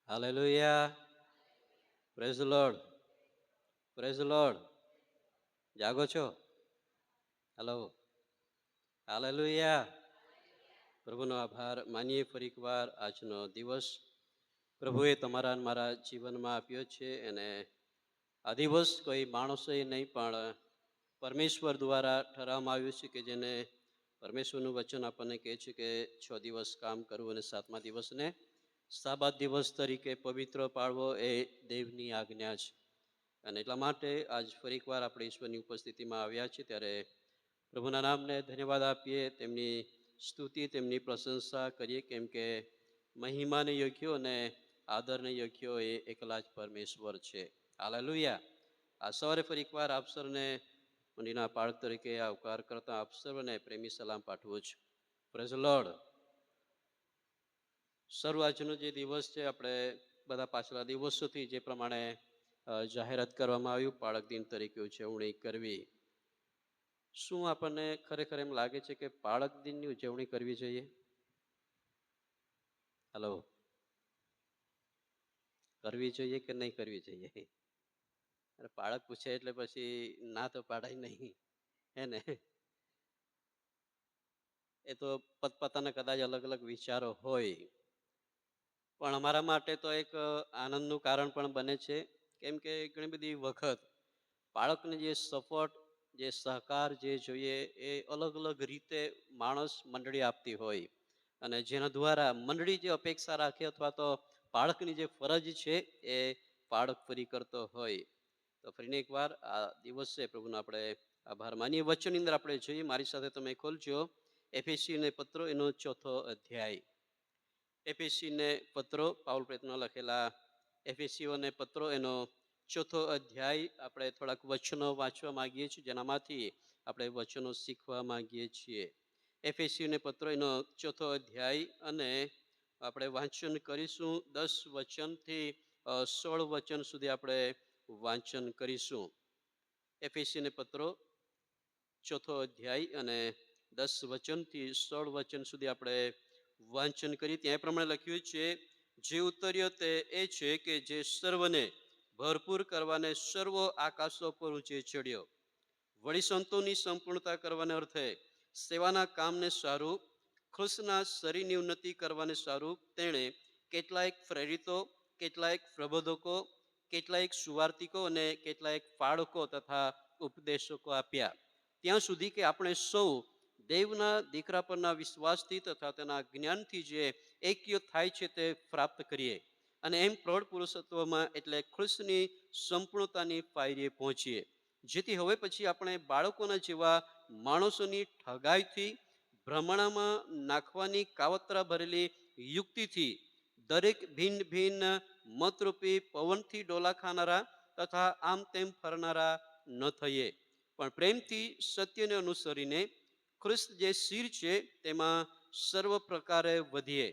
Hallelujah. Praise the lord. Praise the lord. જાગો છો? Hello. Hallelujah. પ્રભુનો આભાર માનીએ ફરી એકવાર આજનો દિવસ પ્રભુએ તમારા મારા જીવનમાં આપ્યો છે. અને આ દિવસ કોઈ માણસોએ નહીં પણ પરમેશ્વર દ્વારા ઠરાવવામાં આવ્યું છે કે જેને પરમેશ્વરનું વચન આપણને કહે છે કે 6 દિવસ કામ કરવું અને 7મા દિવસને સાબાત દિવસ તરીકે પવિત્ર પાળવો એ દેવની આજ્ઞા છે. અને એટલા માટે આજ ફરી એકવાર આપણે ઈશ્વરની ઉપસ્થિતિમાં આવ્યા છીએ ત્યારે પ્રભુના નામને ધન્યવાદ આપીએ, તેમની સ્તુતિ, તેમની પ્રશંસા કરીએ, કેમ કે મહિમાને યોગ્ય અને આદરને યોગ્ય એ એકલા જ પરમેશ્વર છે. હાલેલુયા. આ સવારે ફરી એકવાર આપ સર્વને મંડીના પાળક તરીકે આવકાર કરતા આપ સર્વને પ્રેમી સલામ પાઠવું છું. Praise the lord. આજનો જે દિવસ છે, આપણે બધા પાછલા દિવસોથી જે પ્રમાણે જાહેરાત કરવામાં આવ્યું પાળક દિન તરીકે ઉજવણી કરવી. શું આપણને ખરેખર એમ લાગે છે કે પાળક દિનની ઉજવણી કરવી જોઈએ? હલો, કરવી જોઈએ કે નહીં કરવી જોઈએ? અરે પાળક પૂછે એટલે પછી ના તો પાડાય નહીં, હે ને? એ તો પોતપોતાના કદાચ અલગ અલગ વિચારો હોય, પણ અમારા માટે તો એક આનંદનું કારણ પણ બને છે, કેમ કે ઘણી બધી વખત બાળકને જે સપોર્ટ, જે સહકાર જે જોઈએ એ અલગ અલગ રીતે માણસ મંડળી આપતી હોય, અને જેના દ્વારા મંડળી જે અપેક્ષા રાખે અથવા તો બાળકની જે ફરજ છે એ બાળક પૂરી કરતો હોય. તો ફરીને એકવાર આ દિવસે પ્રભુનો આપણે આભાર માનીએ. વચનની અંદર આપણે જોઈએ, મારી સાથે તમે ખોલજો એફેસીને પત્રો એનો 4થો અધ્યાય. એફેસીને પત્રો, પાઉલ પ્રેતનો લખેલા એફેસીઓને પત્રો એનો 4થો અધ્યાય. આપણે થોડાક વચનો વાંચવા માંગીએ છીએ, જેનામાંથી આપણે વચનો શીખવા માંગીએ છીએ. એફેસીઓને પત્રો એનો 4થો અધ્યાય, અને આપણે વાંચન કરીશું 10 વચનથી 16 વચન સુધી આપણે વાંચન કરીશું. એફેસીને પત્રો 4થો અધ્યાય અને 10 વચનથી 16 વચન સુધી આપણે વાંચન કરી. ત્યાં પ્રમાણે લખ્યું છે, જે ઉત્તર્ય તે એ છે કે જે સર્વને ભરપૂર કરવાને સર્વ આકાશો પર ઊંચે ચડ્યો, વળી સંતોની સંપૂર્ણતા કરવાને અર્થે સેવાના કામને સારું, ખ્રિસ્તના શરીરની ઉન્નતિ કરવાને સારું તેણે કેટલાયક પ્રેરિતો, કેટલાયક પ્રબોધકો, કેટલાયક સુવાર્તિકો અને કેટલાયક પાળકો તથા ઉપદેશકો આપ્યા, ત્યાં સુધી કે આપણે સૌ દેવના દીકરા પરના વિશ્વાસથી તથા તેના જ્ઞાનથી જે એક્ય થાય છે તે પ્રાપ્ત કરીએ, અને એમ પ્રૌઢ પુરુષત્વમાં એટલે ખ્રિસ્તની સંપૂર્ણતાની પાયરીએ પહોંચીએ, જેથી હવે પછી આપણે બાળકોના જેવા માણસોની ઠગાઈથી, ભ્રમણામાં નાખવાની કાવતરા ભરેલી યુક્તિથી, દરેક ભિન્ન ભિન્ન મતરૂપી પવનથી ડોલા ખાનારા તથા આમ તેમ ફરનારા ન થઈએ, પણ પ્રેમથી સત્યને અનુસરીને ખ્રિસ્ત જે શિર છે તેમાં સર્વ પ્રકારે વધીએ,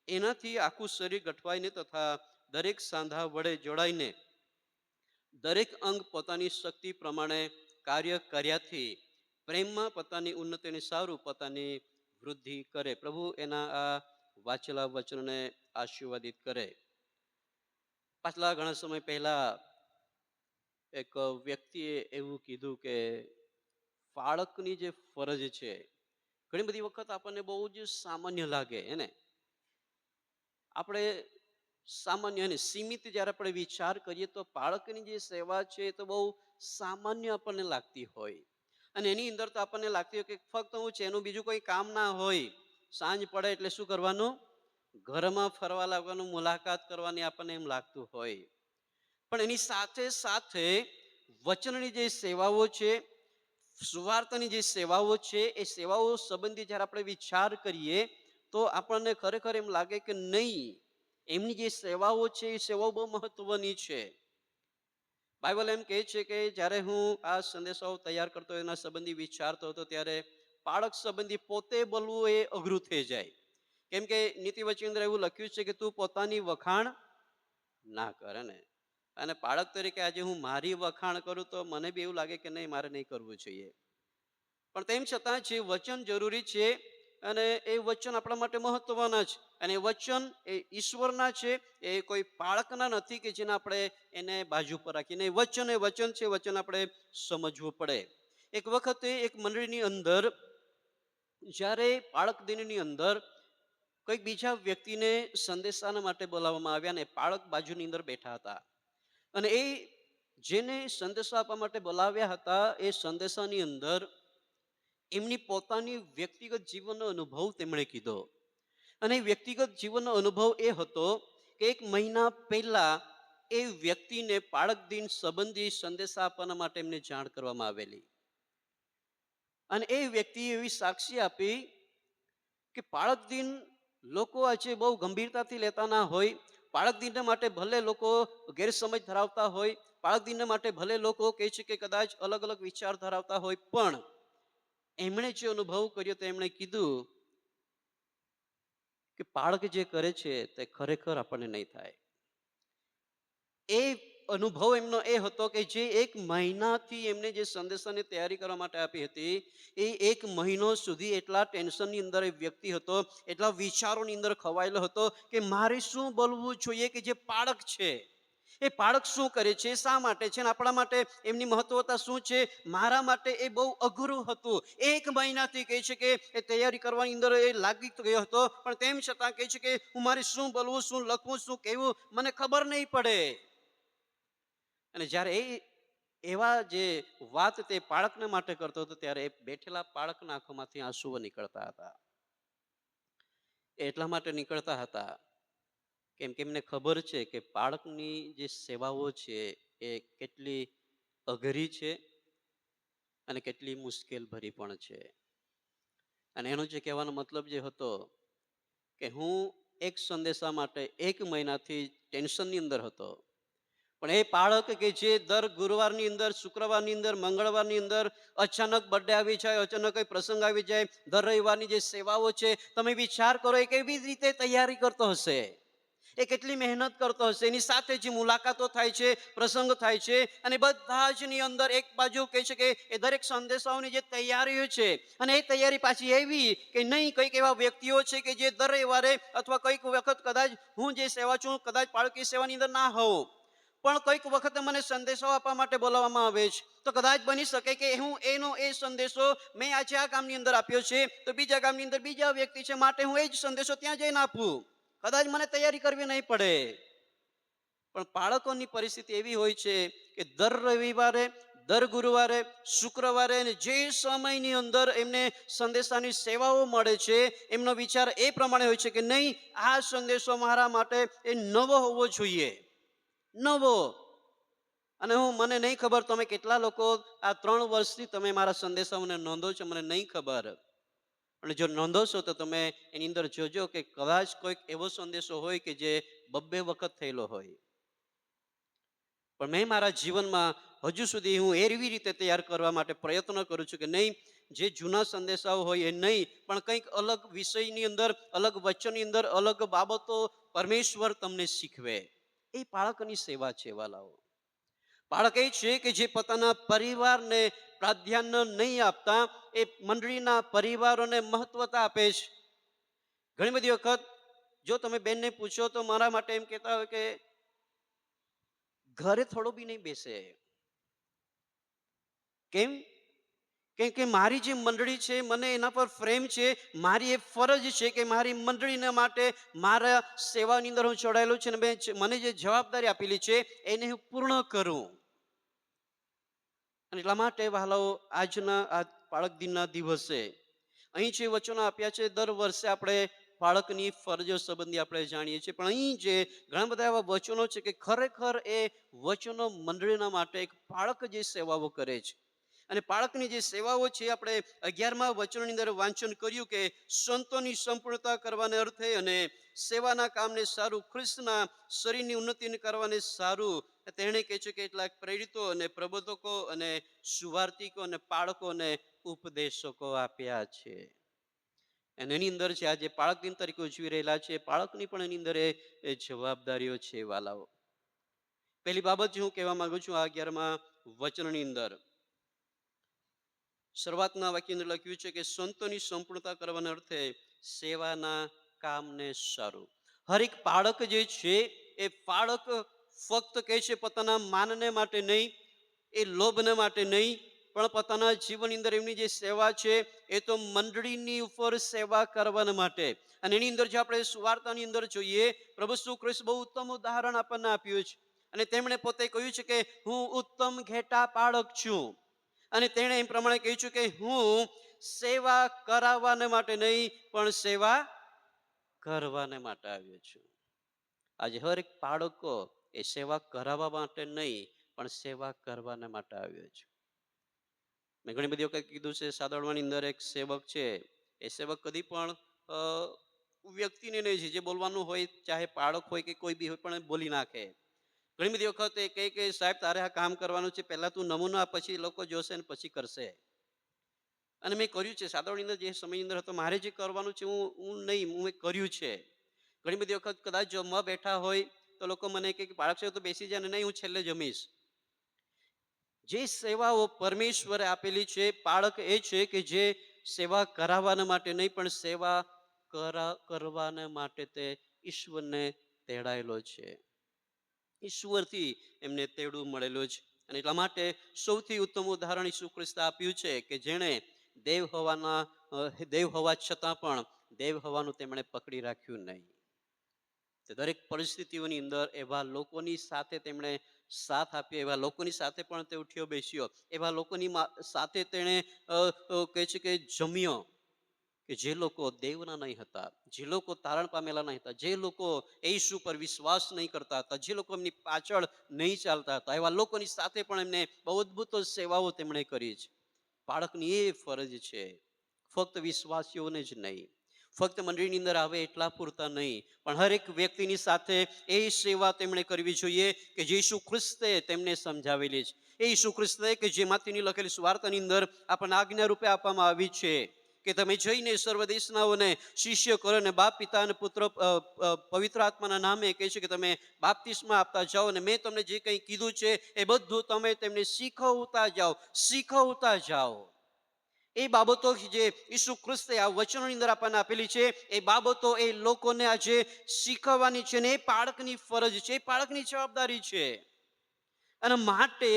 એનાથી આખું શરીર ગઠવાઈને તથા દરેક સાંધા વડે જોડાઈને દરેક અંગ પોતાની શક્તિ પ્રમાણે કાર્ય કર્યાથી પ્રેમમાં પોતાની ઉન્નતિને સારું પોતાની વૃદ્ધિ કરે. પ્રભુ એના આ વાંચેલા વચનને આશીર્વાદિત કરે. પાછલા ઘણા સમય પહેલા એક વ્યક્તિએ એવું કીધું કે બાળકની જે ફરજ છે ઘણી બધી વખત આપણને બહુ જ સામાન્ય લાગે, એને આપણે સામાન્ય અને સીમિત જ્યારે આપણે વિચાર કરીએ તો બાળકની જે સેવા છે એ તો બહુ સામાન્ય આપણને લાગતી હોય, અને એની અંદર તો આપણને લાગતી હોય કે ફક્ત હું છે એનું બીજું કોઈ કામ ના હોય, સાંજ પડે એટલે શું કરવાનું, ઘરમાં ફરવા લાગવાનું, મુલાકાત કરવાની આપણને એમ લાગતું હોય. પણ એની સાથે સાથે વચનની જે સેવાઓ છે, સુવાર્તાની જે સેવાઓ છે, એ સેવાઓ સંબંધી જ્યારે આપણે વિચાર કરીએ તો આપણને ખરેખર એમ લાગે કે નહીં, એમની જે સેવાઓ છે એ સેવાઓ બહુ મહત્વની છે. બાઇબલ એમ કહે છે કે જ્યારે હું આ સંદેશાઓ તૈયાર કરતો એના સંબંધી વિચારતો હતો ત્યારે બાળક સંબંધી પોતે બોલવું એ અઘરું થઈ જાય, કેમ કે નીતિ વચન અંદર એવું લખ્યું છે કે તું પોતાની વખાણ ના કરે ને, અને બાળક તરીકે આજે હું મારી વખાણ કરું તો મને બી એવું લાગે કે નહીં, મારે નહીં કરવું જોઈએ. પણ તેમ છતાં જે વચન જરૂરી છે અને એ વચન આપણા માટે મહત્વના છે. અને એ વચન એ ઈશ્વરના છે, એ કોઈ બાળકના નથી કે જેને આપણે એને બાજુ પર રાખીને. એ વચન છે, વચન આપણે સમજવું પડે. એક વખતે એક મંડળીની અંદર જ્યારે બાળક દિનની અંદર કોઈક બીજા વ્યક્તિને સંદેશાના માટે બોલાવવામાં આવ્યા ને બાળક બાજુની અંદર બેઠા હતા. અને એ જેને સંદેશા આપવા માટે બોલાવ્યા હતા એ સંદેશાની અંદર એમની પોતાની વ્યક્તિગત જીવનનો અનુભવ તેમણે કીધો. અને વ્યક્તિગત જીવનનો અનુભવ એ હતો કે 1 મહિના પહેલા એ વ્યક્તિને બાળક દિન સંબંધી સંદેશા આપવાના માટે એમને જાણ કરવામાં આવેલી. અને એ વ્યક્તિએ એવી સાક્ષી આપી કે બાળક દિન લોકો આજે બહુ ગંભીરતાથી લેતા ના હોય, બાળક દિનના માટે ભલે લોકો ગેરસમજ ધરાવતા હોય, બાળક દિનના માટે ભલે લોકો કહે છે કે કદાચ અલગ અલગ વિચાર ધરાવતા હોય, પણ એમણે જે અનુભવ કર્યો તો એમણે કીધું કે બાળક જે કરે છે તે ખરેખર આપણને નહીં થાય. એ અનુભવ એમનો એ હતો કે જે 1 મહિનાથી એમને જે સંદેશાની તૈયારી કરવા માટે આપી હતી, એ 1 મહિનો સુધી એટલા ટેન્શનની અંદર એ વ્યક્તિ હતો, એટલા વિચારોની અંદર ખવાયેલો હતો કે મારે શું બોલવું જોઈએ કે જે બાળક છે એ બાળક શું કરે છે, શા માટે છે, આપણા માટે એમની મહત્વતા શું છે. મારા માટે એ બહુ અઘરું હતું. 1 મહિનાથી કહે છે કે એ તૈયારી કરવાની અંદર એ લાગી ગયો હતો, પણ તેમ છતાં કહે છે કે હું મારે શું બોલવું, શું લખવું, શું કહેવું મને ખબર નહીં પડે. અને જ્યારે એ એવા જે વાત તે બાળકને માટે કરતો હતો ત્યારે એ બેઠેલા બાળકના આંખોમાંથી આંસુઓ નીકળતા હતા. એટલા માટે નીકળતા હતા કેમ કે એમને ખબર છે કે બાળકની જે સેવાઓ છે એ કેટલી અઘરી છે અને કેટલી મુશ્કેલ ભરી પણ છે. અને એનો જે કહેવાનો મતલબ જે હતો કે હું એક સંદેશા માટે 1 મહિનાથી ટેન્શનની અંદર હતો, પણ એ બાળક કે જે દર ગુરુવારની અંદર, શુક્રવારની અંદર, મંગળવારની અંદર અચાનક બર્થડે આવી જાય, અચાનક કોઈ પ્રસંગ આવી જાય, દર રવિવારની જે સેવાઓ છે, તમે વિચાર કરો એ કેવી રીતે તૈયારી કરતો હશે, એ કેટલી મહેનત કરતો હશે. એની સાથે જે મુલાકાતો થાય છે, પ્રસંગ થાય છે, અને બધા જ ની અંદર એક બાજુ કહે છે કે એ દરેક સંદેશાઓની જે તૈયારીઓ છે, અને એ તૈયારી પાછી એવી કે નહીં કંઈક એવા વ્યક્તિઓ છે કે જે દર રવિવારે અથવા કંઈક વખત કદાચ હું જે સેવા છું, કદાચ બાળકી સેવાની અંદર ના હોઉં, પણ કંઈક વખતે મને સંદેશો આપવા માટે બોલાવવામાં આવે છે, તો કદાચ બની શકે કે હું એનો એ સંદેશો મેં આજે આ ગામની અંદર આપ્યો છે તો બીજા ગામની અંદર બીજા વ્યક્તિ છે, માટે હું એ જ સંદેશો ત્યાં જઈને આપું, કદાચ મને તૈયારી કરવી નહીં પડે. પણ બાળકોની પરિસ્થિતિ એવી હોય છે કે દર રવિવારે, દર ગુરુવારે, શુક્રવારે જે સમયની અંદર એમને સંદેશાની સેવાઓ મળે છે, એમનો વિચાર એ પ્રમાણે હોય છે કે નહીં, આ સંદેશો મારા માટે એ નવો હોવો જોઈએ, નવો. અને મને નહીં ખબર તમે કેટલા લોકો આ 3 વર્ષથી તમે મારા સંદેશાઓને નોંધો છો, મને નહીં ખબર. અને જો નોંધો છો તો તમે એની અંદર જોજો કે કદાચ કોઈક એવો સંદેશો હોય કે જે 2 વખત થયેલો હોય. પણ મેં મારા જીવનમાં હજુ સુધી હું એવી રીતે તૈયાર કરવા માટે પ્રયત્ન કરું છું કે નહીં, જે જૂના સંદેશાઓ હોય એ નહીં, પણ કંઈક અલગ વિષયની અંદર, અલગ વચનની અંદર, અલગ બાબતો પરમેશ્વર તમને શીખવે. એ બાળકની સેવા છે વાલાઓ. બાળક એ છે કે જે પોતાના પરિવારને પ્રાધાન્ય નહીં આપતા એ મંડળીના પરિવારોને મહત્વતા આપે છે. ઘણી બધી વખત જો તમે બેનને પૂછો તો મારા માટે એમ કહેતા હોય કે ઘરે થોડો બી નહીં બેસે. કેમ? કેમ કે મારી જે મંડળી છે, મને એના પર પ્રેમ છે, મારી એ ફરજ છે કે મારી મંડળીને માટે મારા સેવાની અંદર હું જોડાયેલો છું, અને મને જે જવાબદારી આપેલી છે એને હું પૂર્ણ કરું. અને એટલા માટે વહાલાઓ આજના આ બાળક દિનના દિવસે અહીં જે વચનો આપ્યા છે, દર વર્ષે આપણે બાળકની ફરજો સંબંધી આપણે જાણીએ છીએ, પણ અહીં જે ઘણા બધા એવા વચનો છે કે ખરેખર એ વચનો મંડળીના માટે એક બાળક જે સેવાઓ કરે છે, અને બાળકની જે સેવાઓ છે, આપણે 11મા વચનની અંદર વાંચન કર્યું કે સંતોની સંપૂર્ણતા કરવાને અર્થે અને સેવાના કામને સારું, ખ્રિસ્તના શરીરની ઉન્નતિને કરવાને સારું તેણે કહે છે કેટલાક પ્રેરિતો અને પ્રબોધકો અને સુવાર્તિકો અને બાળકોને ઉપદેશકો આપ્યા છે. અને એની અંદર છે આજે બાળક દિન તરીકે ઉજવી રહેલા છે, બાળકની પણ એની અંદર એ જવાબદારીઓ છે વાલાઓ. પહેલી બાબત જે હું કહેવા માંગુ છું આ 11મા વચનની અંદર શરૂઆતના વાક્યની અંદર લખ્યું છે કે સંતોની સંપૂર્ણતા કરવાના અર્થે સેવાના કામને સારું. હરેક બાળક જે છે એ બાળક ફક્ત કહે છે પોતાના માનને માટે નહીં, એ લોભને માટે નહીં, પણ પોતાના જીવનની અંદર એમની જે સેવા છે એ તો મંડળીની ઉપર સેવા કરવાના માટે. અને એની અંદર જે આપણે સુવાર્તાની અંદર જોઈએ, પ્રભુ શ્રી કૃષ્ણ બહુ ઉત્તમ ઉદાહરણ આપણને આપ્યું છે. અને તેમણે પોતે કહ્યું છે કે હું ઉત્તમ ઘેટા પાળક છું. અને તેણે એમ પ્રમાણે કહ્યું છે કે હું સેવા કરાવવાને માટે નહીં, પણ સેવા કરવાને માટે આવ્યો છું. આજે હરેક બાળકો એ સેવા કરાવવા માટે નહીં, પણ સેવા કરવાને માટે આવ્યો છે. મેં ઘણી બધી વખત કીધું છે, સાદરવાની અંદર એક સેવક છે. એ સેવક કદી પણ વ્યક્તિને નહીં છે, જે બોલવાનું હોય, ચાહે બાળક હોય કે કોઈ બી હોય, પણ બોલી નાખે. ઘણી બધી વખત એ કહે કે સાહેબ તારે આ કામ કરવાનું છે, પહેલા તું નમૂનો આપ, પછી લોકો જોશે ને પછી કરશે. અને મેં કર્યું છે, સાદરની અંદર જે સમયની અંદર હતો, મારે જે કરવાનું છે હું નહીં, હું એ કર્યું છે. ઘણી બધી વખત કદાચ જમવા બેઠા હોય તો લોકો મને કહે કે બાળક છે તો બેસી જાય, ને નહીં, હું છેલ્લે જમીશ. જે સેવાઓ પરમેશ્વરે આપેલી છે, બાળક એ છે કે જે સેવા કરાવવાના માટે નહીં, પણ સેવા કરવાને માટે તે ઈશ્વરને તેડાયેલો છે. ઈશ્વરથી એમને તેડું મળેલું છે. અને એટલા માટે સૌથી ઉત્તમ ઉદાહરણ ઈસુ ખ્રિસ્તે આપ્યું છે કે જેણે દેવ હોવા છતાં પણ દેવ હોવાનું તેમણે પકડી રાખ્યું નહીં. દરેક પરિસ્થિતિઓની અંદર એવા લોકોની સાથે તેમણે સાથ આપ્યો, એવા લોકોની સાથે પણ તે ઉઠ્યો બેસ્યો, એવા લોકોની સાથે તેણે કહે છે કે જમ્યો, કે જે લોકો દેવના નહીં હતા, જે લોકો તારણ પામેલા નહીં હતા, જે લોકો యేసు પર વિશ્વાસ નહીં કરતા હતા, જે લોકો એમની પાછળ નહીં ચાલતા હતા, એવા લોકોની સાથે પણ એમને બહુ અદ્ભુત સેવાઓ તેમણે કરી છે. બાળકની એ ફરજ છે, ફક્ત વિશ્વાસીઓને જ નહીં, ફક્ત મંડળીની અંદર આવે એટલા પૂરતા નહીં, પણ હરેક વ્યક્તિની સાથે એ સેવા તેમણે કરવી જોઈએ કે જે యేసు ખ્રિસ્તે તેમને સમજાવેલી છે. એ యేసు ખ્રિસ્તે કે જે માથેની લખેલી સુવાર્તાની અંદર આપણને આજ્ઞા રૂપે આપવામાં આવી છે કે તમે જઈને સર્વ દેશનાઓને શિષ્ય કરો, અને બાપ, પિતા અને પુત્ર પવિત્ર આત્માના નામે કહે છે કે તમે બાપ્તિસ્મા આપતા જાઓ, અને મેં તમને જે કંઈ કીધું છે એ બધું તમે તેમને શીખવતા જાઓ. એ બાબતો જે ઈસુ ખ્રિસ્તે આ વચનોની અંદર આપણને આપેલી છે, એ બાબતો એ લોકોને આજે શીખવવાની છે, ને એ બાળકની ફરજ છે, એ બાળકની જવાબદારી છે. અને માટે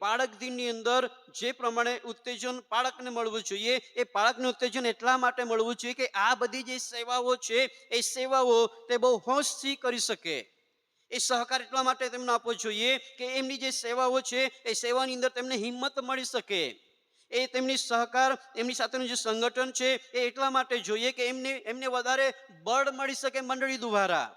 બાળક દિનની અંદર જે પ્રમાણે ઉત્તેજન બાળકને મળવું જોઈએ, એ બાળકને ઉત્તેજન એટલા માટે મળવું જોઈએ કે આ બધી જે સેવાઓ છે એ સેવાઓ તે બહુ હોશથી કરી શકે. એ સહકાર એટલા માટે તેમને આપવો જોઈએ કે એમની જે સેવાઓ છે એ સેવાની અંદર તેમને હિંમત મળી શકે. એ તેમની સહકાર, એમની સાથેનું જે સંગઠન છે એ એટલા માટે જોઈએ કે એમને વધારે બળ મળી શકે મંડળી દ્વારા.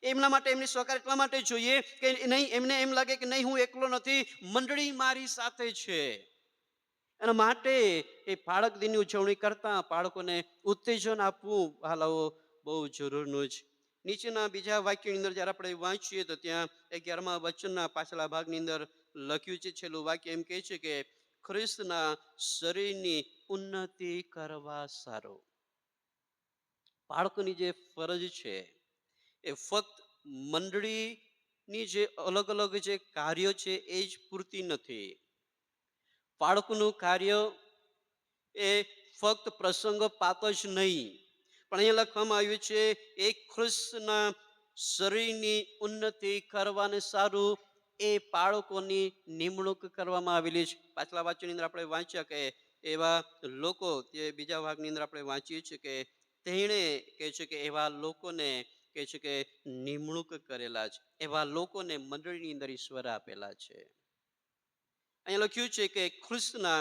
એમના માટે એમની સહકાર એટલા માટે જોઈએ કે નહીં, એમને એમ લાગે કે નહીં, હું એકલો નથી, મંડળી મારી સાથે છે. એના માટે એ બાળક દિનની ઉજવણી કરતા બાળકોને ઉત્તેજન આપવું હાલાઓ બહુ જરૂરનું છે. નીચેના બીજા વાક્યની અંદર જ્યારે આપણે વાંચીએ તો ત્યાં 11મા વચનના પાછલા ભાગની અંદર લખ્યું છે, છેલ્લું વાક્ય એમ કહે છે કે ખ્રિસ્તના શરીરની ઉન્નતિ કરવા સારું. બાળકોની જે ફરજ છે એ ફક્ત મંડળીની જે અલગ અલગ જે કાર્યો છે એ જ પૂરતી નથી. બાળકોનું કાર્ય એ ફક્ત પ્રસંગોપાત જ નહીં, પણ અહીંયા લખવામાં આવ્યું છે એ ખ્રિસ્તના શરીરની ઉન્નતિ કરવાને સારું એ બાળકોની નિમણૂક કરવામાં આવેલી છે. પાછલા વાક્યની અંદર આપણે વાંચ્યા કે એવા લોકો, તે બીજા ભાગની અંદર આપણે વાંચીએ છીએ કે તેણે કહે છે કે એવા લોકોને કહે છે કે નિમણૂક કરેલા છે, એવા લોકોને મંડળીની અંદર ઈશ્વરે આપેલા છે. અહીંયા લખ્યું છે કે ખ્રિસ્તના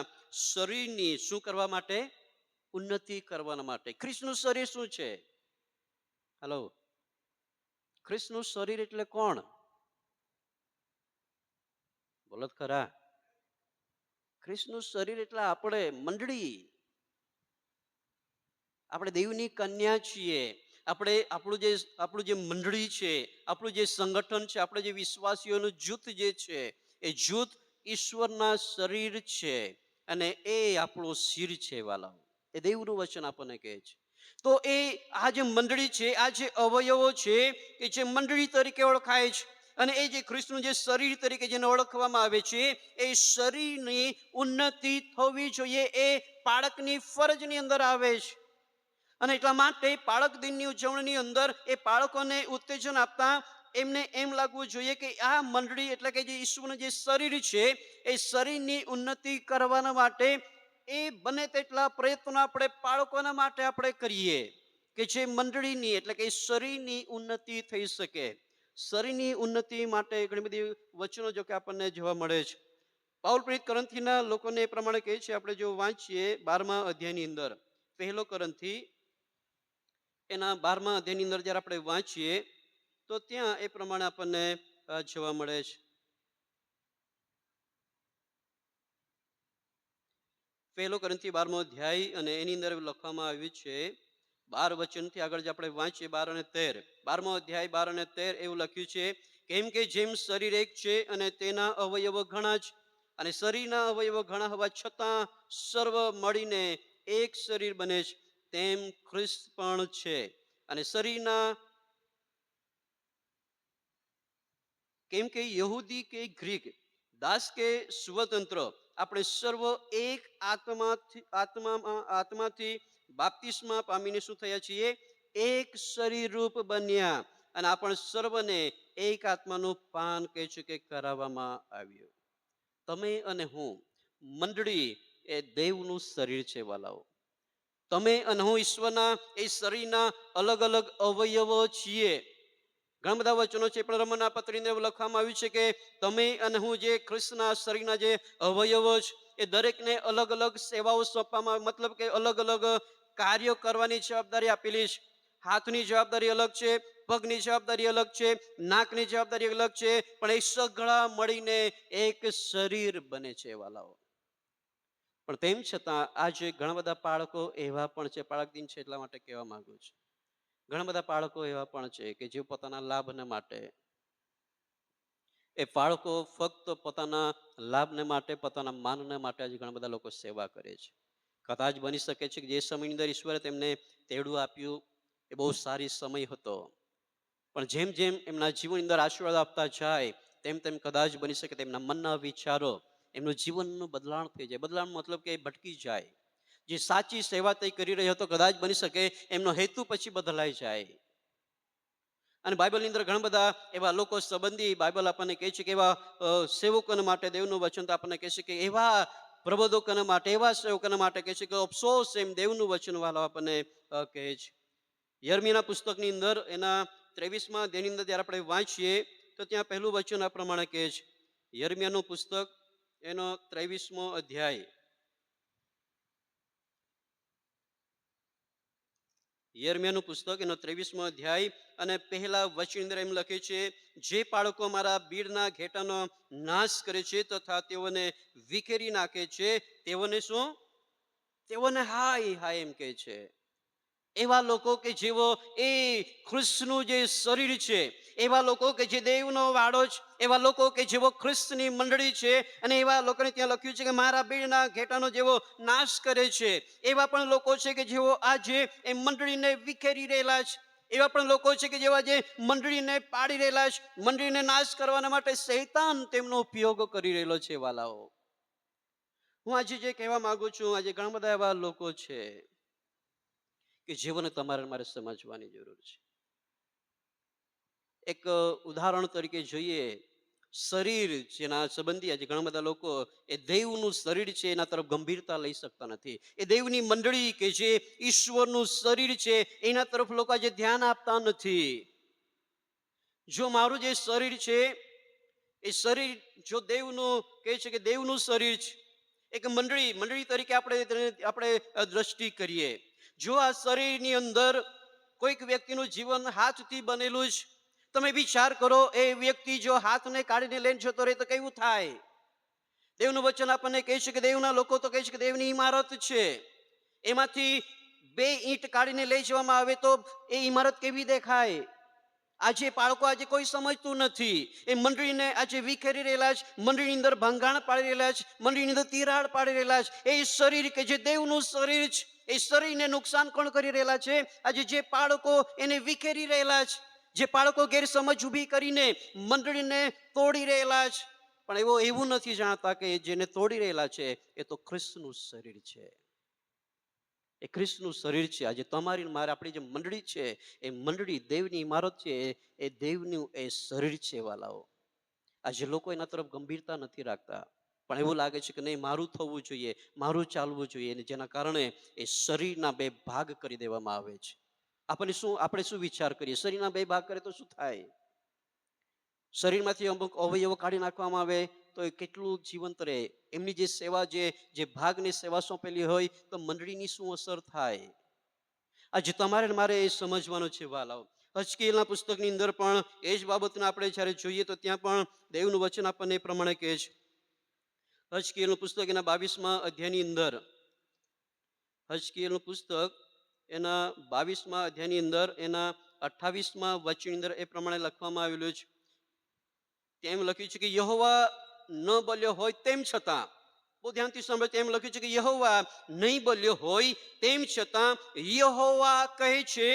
શરીરની શું કરવા માટે? ઉન્નતિ કરવાના માટે. ખ્રિસ્તનું શરીર શું છે? હલો, ખ્રિસ્તનું શરીર એટલે કોણ? બોલો ખરા. ખ્રિસ્તનું શરીર એટલે આપણે મંડળી. આપણે દેવની કન્યા છીએ. આપણું જે મંડળી છે, આપણું જે સંગઠન છે, આપણે જે વિશ્વાસીઓનું જૂથ જે છે, એ જૂથ ઈશ્વરના શરીર છે, અને એ આપણું શિર છે વાલા. એ દેવનું વચન આપણને કહે છે. તો એ આ જે મંડળી છે, આ જે અવયવો છે કે જે મંડળી તરીકે ઓળખાય છે, અને એ જે ખ્રિસ્તનું જે શરીર તરીકે જેને ઓળખવામાં આવે છે, એ શરીરની ઉન્નતિ થવી જોઈએ, એ પાળકની ફરજની અંદર આવે છે. અને એટલા માટે બાળક દિનની ઉજવણીની અંદર એ બાળકોને ઉત્તેજન આપતા એમને એમ લાગવું જોઈએ કે આ મંડળી એટલે કે જે ઈશ્વરનું જે શરીર છે, એ શરીરની ઉન્નતિ કરવાના માટે એ બને તેટલા પ્રયત્નો આપણે બાળકોના માટે આપણે કરીએ કે જે મંડળીની એટલે કે શરીરની ઉન્નતિ થઈ શકે. શરીરની ઉન્નતિ માટે ઘણી બધી વચનો જો કે આપણને જોવા મળે છે. પાઉલ પ્રેરિત કરંથીના લોકોને એ પ્રમાણે કહે છે, આપણે જો વાંચીએ 12મા અધ્યાયની અંદર, પહેલો કરંથી એના 12મા અધ્યાયની અંદર જ્યારે આપણે વાંચીએ તો ત્યાં એ પ્રમાણે આપણને જોવા મળે છે. પહેલો કરંથી 12મો અધ્યાય અને એની અંદર લખવામાં આવ્યું છે 12 વચનથી આગળ જે આપણે વાંચીએ 12 અને 13, 12મો અધ્યાય 12 અને 13 એવું લખ્યું છે, કેમ કે જેમ શરીર એક છે અને તેના અવયવો ઘણા જ, અને શરીરના અવયવો ઘણા હોવા છતાં સર્વ મળીને એક શરીર બને છે, તેમ ખ્રિસ્ત પણ છે. અને શરીરના કેમ કે યહૂદી કે ગ્રીક, દાસ કે સ્વતંત્ર, આપણે સર્વ એક આત્માથી બાપ્તિસ્મા પામીને શું થયા છીએ? એક શરીર રૂપ બન્યા. અને આપણે સર્વને એક આત્માનું પાન કહે છે કે કરાવવામાં આવ્યું. તમે અને હું, મંડળી એ દેવનું શરીર છે વાલાઓ. તમે અને હું ઈશ્વરના એ શરીરના અલગ અલગ અવયવો છીએ. ઘણા બધા વચનો છે, પણ રોમનના પત્રની અંદર લખવામાં આવ્યું છે કે તમે અને હું જે ખ્રિસ્તના શરીરના જે અવયવો છે, એ દરેકને અલગ અલગ સેવાઓ સોંપવામાં, મતલબ કે અલગ અલગ કાર્યો કરવાની જવાબદારી આપેલી છે. હાથની જવાબદારી અલગ છે, પગની જવાબદારી અલગ છે, નાકની જવાબદારી અલગ છે, પણ એ સગળા મળીને એક શરીર બને છે વાલાઓ. પણ તેમ છતાં આજે ઘણા બધા બાળકો એવા પણ છે, બાળક દિન છે એટલા માટે કહેવા માંગુ છું, ઘણા બધા બાળકો એવા પણ છે કે જે પોતાના લાભને માટે, એ બાળકો ફક્ત પોતાના લાભને માટે, પોતાના માનને માટે આજે ઘણા બધા લોકો સેવા કરે છે. કદાચ બની શકે છે કે જે સમયની અંદર ઈશ્વરે તેમને તેડું આપ્યું એ બહુ સારી સમય હતો, પણ જેમ જેમ એમના જીવનની અંદર આશીર્વાદ આપતા જાય તેમ તેમ કદાચ બની શકે તેમના મનના વિચારો, એમનું જીવનનું બદલાણ થઈ જાય. બદલાણ મતલબ કે ભટકી જાય. જે સાચી સેવા તે કરી રહ્યો હતો, કદાચ બની શકે એમનો હેતુ પછી બદલાઈ જાય. અને બાઇબલની અંદર ઘણા બધા એવા લોકો સંબંધી બાઇબલ આપણને કહે છે કે એવા સેવકોના માટે દેવનું વચન તો આપણને કહે છે કે એવા પ્રબોધકોના માટે, એવા સેવકોના માટે કહે છે કે અફસોસ, એમ દેવનું વચન વાલો આપણને કહે છે. યર્મીયાના પુસ્તકની અંદર એના 23મા અધ્યાયની અંદર જ્યારે આપણે વાંચીએ તો ત્યાં પહેલું વચન આ પ્રમાણે કહે છે. યર્મીયાનું પુસ્તક એનો 23મો અધ્યાય, યર્મીયાનું પુસ્તક એનો 23મો અધ્યાય અને પહેલા વચનની અંદર એમ લખે છે, જે બાળકો મારા બીડના ઘેટાનો નાશ કરે છે તથા તેઓને વિખેરી નાખે છે, તેઓને શું? તેઓને હાય હાય એમ કહે છે. એવા લોકો કે જેઓ એ ખ્રિસ્તનું જે શરીર છે, એવા લોકો કે જે દેવનો વાડો છે, એવા લોકો કે જેઓ ખ્રિસ્તની મંડળી છે, અને એવા લોકોને ત્યાં લખ્યું છે કે મારા બીડના ઘેટાનો જેવો નાશ કરે છે, એવા પણ લોકો છે કે જેઓ આજે એ મંડળીને વિખેરી રહેલા છે. એવા પણ લોકો છે કે જેવા જે મંડળીને પાડી રહેલા છે, મંડળીને નાશ કરવાના માટે શૈતાન તેમનો ઉપયોગ કરી રહેલો છે વાલાઓ. હું આજે જે કહેવા માંગુ છું, આજે ઘણા બધા એવા લોકો છે કે જેઓને તમારે મારે સમજવાની જરૂર છે. એક ઉદાહરણ તરીકે જોઈએ, શરીર જેના સંબંધી આજે ઘણા બધા લોકો એ દેવનું શરીર છે એના તરફ ગંભીરતા લઈ શકતા નથી. એ દેવની મંડળી કે જે ઈશ્વરનું શરીર છે એના તરફ લોકો આજે ધ્યાન આપતા નથી. જો મારું જે શરીર છે એ શરીર જો દેવનું કહે છે કે દેવનું શરીર છે, એક મંડળી તરીકે આપણે દ્રષ્ટિ કરીએ. જો આ શરીરની અંદર કોઈક વ્યક્તિનું જીવન હાથથી બનેલું છે, તમે વિચાર કરો એ વ્યક્તિ જો હાથને કાઢીને લઈને જતો રહે તો કેવું થાય? દેવનું વચન આપણને કહે છે કે દેવના લોકો તો કહે છે કે દેવની ઇમારત છે, એમાંથી 2 ઈંટ કાઢીને લઈ જવામાં આવે તો એ ઇમારત કેવી દેખાય? આજે બાળકો આજે કોઈ સમજતું નથી. એ મંડળીને આજે વિખેરી રહેલા છે, મંડળીની અંદર ભંગાણ પાડી રહેલા છે, મંડળીની અંદર તિરાડ પાડી રહેલા છે. એ શરીર કે જે દેવનું શરીર છે, એ શરીરને નુકસાન કોણ કરી રહેલા છે? આજે જે બાળકો એને વિખેરી રહેલા છે. જે બાળકો ગેરસમજ ઊભી કરીને મંડળીને તોડી રહેલા છે, પણ એવું નથી જાણતા કે જેને તોડી રહેલા છે એ તો ખ્રિસ્તનું શરીર છે. એ ખ્રિસ્તનું શરીર છે. આજે તમારી મારે આપણી જે મંડળી છે એ મંડળી દેવની ઇમારત છે, એ દેવનું એ શરીર છે વાલાઓ. આજે લોકો એના તરફ ગંભીરતા નથી રાખતા, પણ એવું લાગે છે કે નહીં, મારું થવું જોઈએ, મારું ચાલવું જોઈએ, અને જેના કારણે એ શરીરના બે ભાગ કરી દેવામાં આવે છે. આપણે શું વિચાર કરીએ? શરીરના બે ભાગ કરે તો શું થાય? શરીરમાંથી અમુક અવયવો કાઢી નાખવામાં આવે તો એ કેટલું જીવંત રહે? એમની જે સેવા, જે ભાગની સેવા સોંપેલી હોય, તો મંડળીની શું અસર થાય? આજે તમારે મારે એ સમજવાનું છે વાલાઓ. હજકીએલના પુસ્તકની અંદર પણ એ જ બાબતને આપણે જ્યારે જોઈએ તો ત્યાં પણ દેવનું વચન આપણને એ પ્રમાણે કહે છે. હજકીએલનું પુસ્તક એના 22મા અધ્યાયની અંદર, હજકીએલનું પુસ્તક એના 22મા અધ્યાયની અંદર એના 28મા વચનની અંદર એ પ્રમાણે લખવામાં આવેલું છે. તેમ લખ્યું છે કે યહોવા ન બોલ્યો હોય તેમ છતાં, બહુ ધ્યાનથી સાંભળો, તેમ લખ્યું છે કે યહોવા નહીં બોલ્યો હોય તેમ છતાં યહોવા કહે છે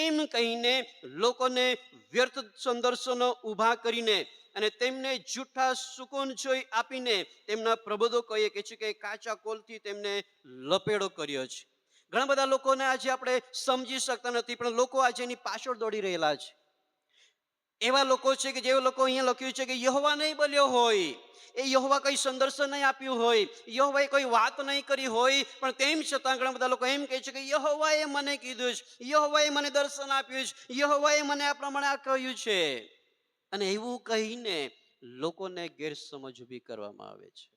એમ કહીને લોકોને વ્યર્થ સંદર્શનો ઊભા કરીને અને તેમને જૂઠા સુકોન જોઈ આપીને તેમના પ્રબોધકોએ કહે છે કે કાચા કોલથી તેમને લપેડો કર્યો છે. ઘણા બધા લોકોને આજે આપણે સમજી શકતા નથી, પણ લોકો આજે એની પાછળ દોડી રહેલા છે. એવા લોકો છે કે જે લોકો અહીંયા લખ્યું છે કે યહોવા નહીં બોલ્યો હોય, એ યહોવા કઈ સંદર્શન નહીં આપ્યું હોય, યહોવાએ કોઈ વાત નહીં કરી હોય, પણ તેમ છતાં ઘણા બધા લોકો એમ કહે છે કે યહોવાએ મને કીધું છે, યહોવાએ મને દર્શન આપ્યું છે, યહોવાએ મને આ પ્રમાણે આ કહ્યું છે. અને એવું કહીને લોકોને ગેરસમજ ઊભી કરવામાં આવે છે.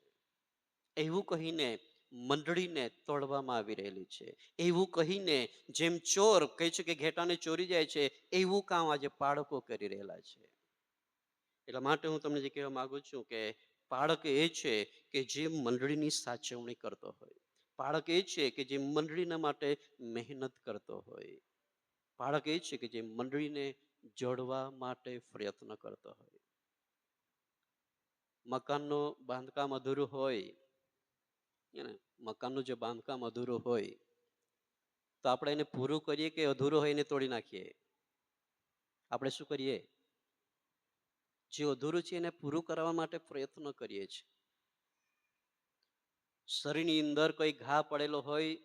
એવું કહીને મંડળીને તોડવામાં આવી રહેલી છે. એવું કહીને જેમ ચોર કહે છે કે ઘેટાને ચોરી જાય છે, એવું કામ આજે બાળકો કરી રહેલા છે. એટલા માટે હું તમને જે કહેવા માંગુ છું કે બાળક એ છે કે જે મંડળીની સાચવણી કરતો હોય. બાળક એ છે કે જે મંડળીના માટે મહેનત કરતો હોય. બાળક એ છે કે જે મંડળીને જોડવા માટે પ્રયત્ન કરતો હોય. મકાનનું બાંધકામ અધૂરું હોય, મકાનનું જે બાંધકામ અધૂરું હોય તો આપણે એને પૂરું કરીએ કે અધૂરું હોય એને તોડી નાખીએ? આપણે શું કરીએ? જે અધૂરું છે એને પૂરું કરવા માટે પ્રયત્ન કરીએ છીએ. શરીરની અંદર કોઈ ઘા પડેલો હોય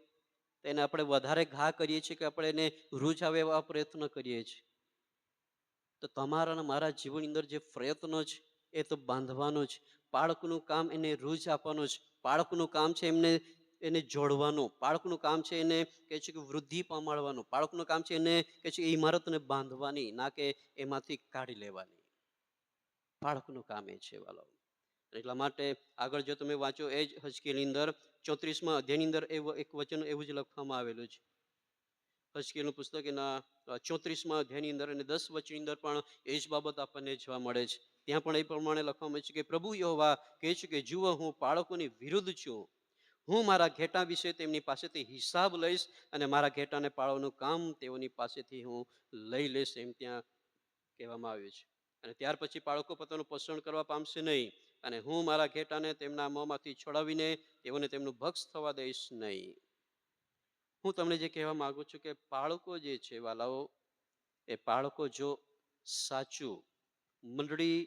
તો એને આપણે વધારે ઘા કરીએ છીએ કે આપણે એને રૂજ આવે એવા પ્રયત્ન કરીએ છીએ? તો તમારા અને મારા જીવનની અંદર જે પ્રયત્નો છે એ તો બાંધવાનો છે. બાળકનું કામ એને રૂજ આપવાનું છે. બાળકનું કામ છે એને જોડવાનું. બાળકનું કામ છે એને કહે છે કે વૃદ્ધિ પામાડવાનું. બાળકનું કામ છે એને કહે છે ઇમારતને બાંધવાની, ના કે એમાંથી કાઢી લેવાની. બાળકનું કામ એ છે વાલો. એટલા માટે આગળ જો તમે વાંચો એ જ હજકીએલની અંદર 34મા અધ્યાયની અંદર એક વચન એવું જ લખવામાં આવેલું છે. હજકીએલનું પુસ્તક એના 34મા અધ્યાયની અંદર અને 10 વચનની અંદર પણ એ જ બાબત આપણને જોવા મળે છે. ત્યાં પણ એ પ્રમાણે લખવામાં છે કે પ્રભુ યહોવા કહે છે કે જુઓ, હું બાળકોની વિરુદ્ધ છું. હું મારા ઘેટા વિશે તેમની પાસેથી હિસાબ લઈશ અને મારા ઘેટાને પાળવાનું કામ તેઓની પાસેથી હું લઈ લઈશ, એમ ત્યાં કહેવામાં આવ્યું છે. અને ત્યાર પછી બાળકો પોતાનું પોષણ કરવા પામશે નહીં, અને હું મારા ઘેટાને તેમના મોંમાંથી છોડાવીને તેઓને તેમનું ભક્ષ થવા દઈશ નહીં. હું તમને જે કહેવા માંગુ છું કે બાળકો જે છે વાલાઓ, એ બાળકો જો સાચું મંડળી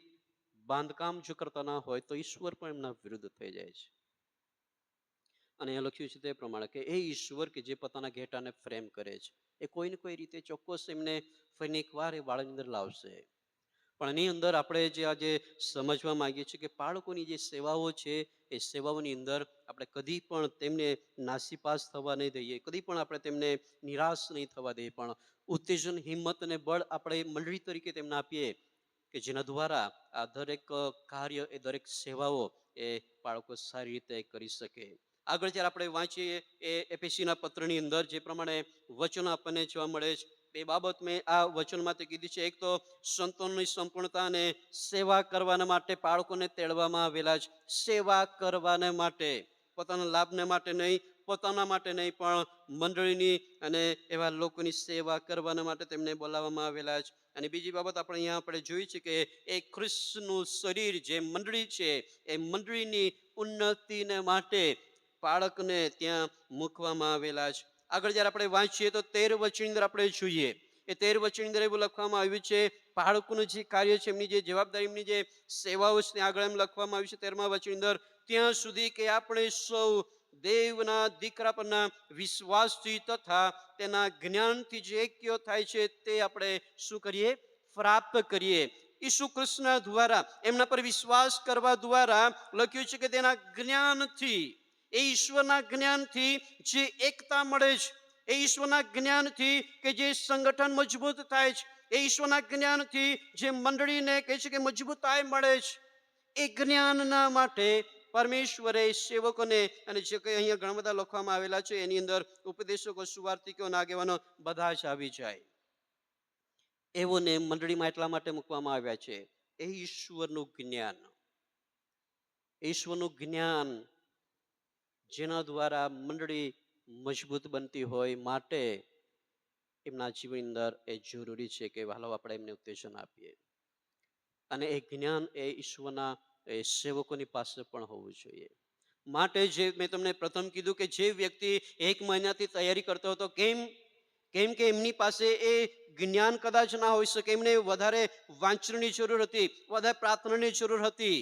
બાંધકામ જો કરતા ના હોય તો ઈશ્વર પણ એમના વિરુદ્ધ થઈ જાય છે. અને એ લખ્યું છે તે પ્રમાણે કે એ ઈશ્વર કે જે પોતાના ઘેટાને પ્રેમ કરે છે, એ કોઈને કોઈ રીતે ચોક્કસ એમને ફરીને એકવાર એ બાળકની અંદર લાવશે. પણ એની અંદર આપણે જે આજે સમજવા માંગીએ છીએ કે બાળકોની જે સેવાઓ છે એ સેવાઓની અંદર આપણે કદી પણ તેમને નાસીપાસ થવા નહીં દઈએ, કદી પણ આપણે તેમને નિરાશ નહીં થવા દઈએ, પણ ઉત્તેજન, હિંમત અને બળ આપણે મંડળી તરીકે તેમને આપીએ કે જેના દ્વારા આ દરેક કાર્ય, એ દરેક સેવાઓ એ બાળકો સારી રીતે કરી શકે. આગળ જ્યારે આપણે વાંચીએ એ એફેસીના પત્રની અંદર જે પ્રમાણે વચનો આપણને જોવા મળે છે, બે બાબત મેં આ વચનમાંથી કીધી છે. એક તો સંતોની સંપૂર્ણતા અને સેવા કરવાના માટે બાળકોને તેડવામાં આવેલા છે. સેવા કરવાને માટે, પોતાના લાભને માટે નહીં, પોતાના માટે નહીં, પણ મંડળીની અને એવા લોકોની સેવા કરવાના માટે તેમને બોલાવવામાં આવેલા છે. અને બીજી બાબત આપણે અહીંયા આપણે જોઈ છે કે એ ખ્રિસ્તનું શરીર જે મંડળી છે, એ મંડળીની ઉન્નતિને માટે બાળકને ત્યાં મૂકવામાં આવેલા છે. આગળ જ્યારે આપણે વાંચીએ તો 13 વચનની અંદર આપણે જોઈએ એ 13 વચનની અંદર એવું લખવામાં આવ્યું છે, બાળકોનું જે કાર્ય છે, એમની જે જવાબદારી, એમની જે સેવાઓ છે, આગળ એમ લખવામાં આવ્યું છે 13મા વચનની અંદર, ત્યાં સુધી કે આપણે સૌ દેવના દીકરા પરના વિશ્વાસથી તથા તેના જ્ઞાનથી જે એક્ય થાય છે તે આપણે શું કરીએ? પ્રાપ્ત કરીએ. ઈસુ કૃષ્ણ દ્વારા, એમના પર વિશ્વાસ કરવા દ્વારા લખ્યું છે કે તેના જ્ઞાનથી, એ ઈશ્વરના જ્ઞાનથી જે એકતા મળે છે, એ ઈશ્વરના જ્ઞાનથી કે જે સંગઠન મજબૂત થાય છે, એ ઈશ્વરના જ્ઞાનથી જે મંડળીને કહે છે કે મજબૂતાઈ મળે છે, એ જ્ઞાનના માટે પરમેશ્વરે સેવકોને, અને જે કંઈ અહીંયા ઘણા બધા લખવામાં આવેલા છે એની અંદર ઉપદેશકો, સુવાર્તિકો, આગેવાનો બધા જ આવી જાય. એવોને મંડળીમાં એટલા માટે મૂકવામાં આવ્યા છે, એ ઈશ્વરનું જ્ઞાન, ઈશ્વરનું જ્ઞાન જેના દ્વારા મંડળી મજબૂત બનતી હોય, માટે એમના જીવનની અંદર એ જરૂરી છે કે હાલો આપણે એમને ઉત્તેજન આપીએ. અને એ જ્ઞાન એ ઈશ્વરના એ સેવકોની પાસે પણ હોવું જોઈએ. માટે જે મેં તમને પ્રથમ કીધું કે જે વ્યક્તિ 1 મહિનાથી તૈયારી કરતો હતો, કેમ કે એમની પાસે એ જ્ઞાન કદાચ ના હોઈ શકે, એમને વધારે વાંચનની જરૂર હતી, વધારે પ્રાર્થનાની જરૂર હતી.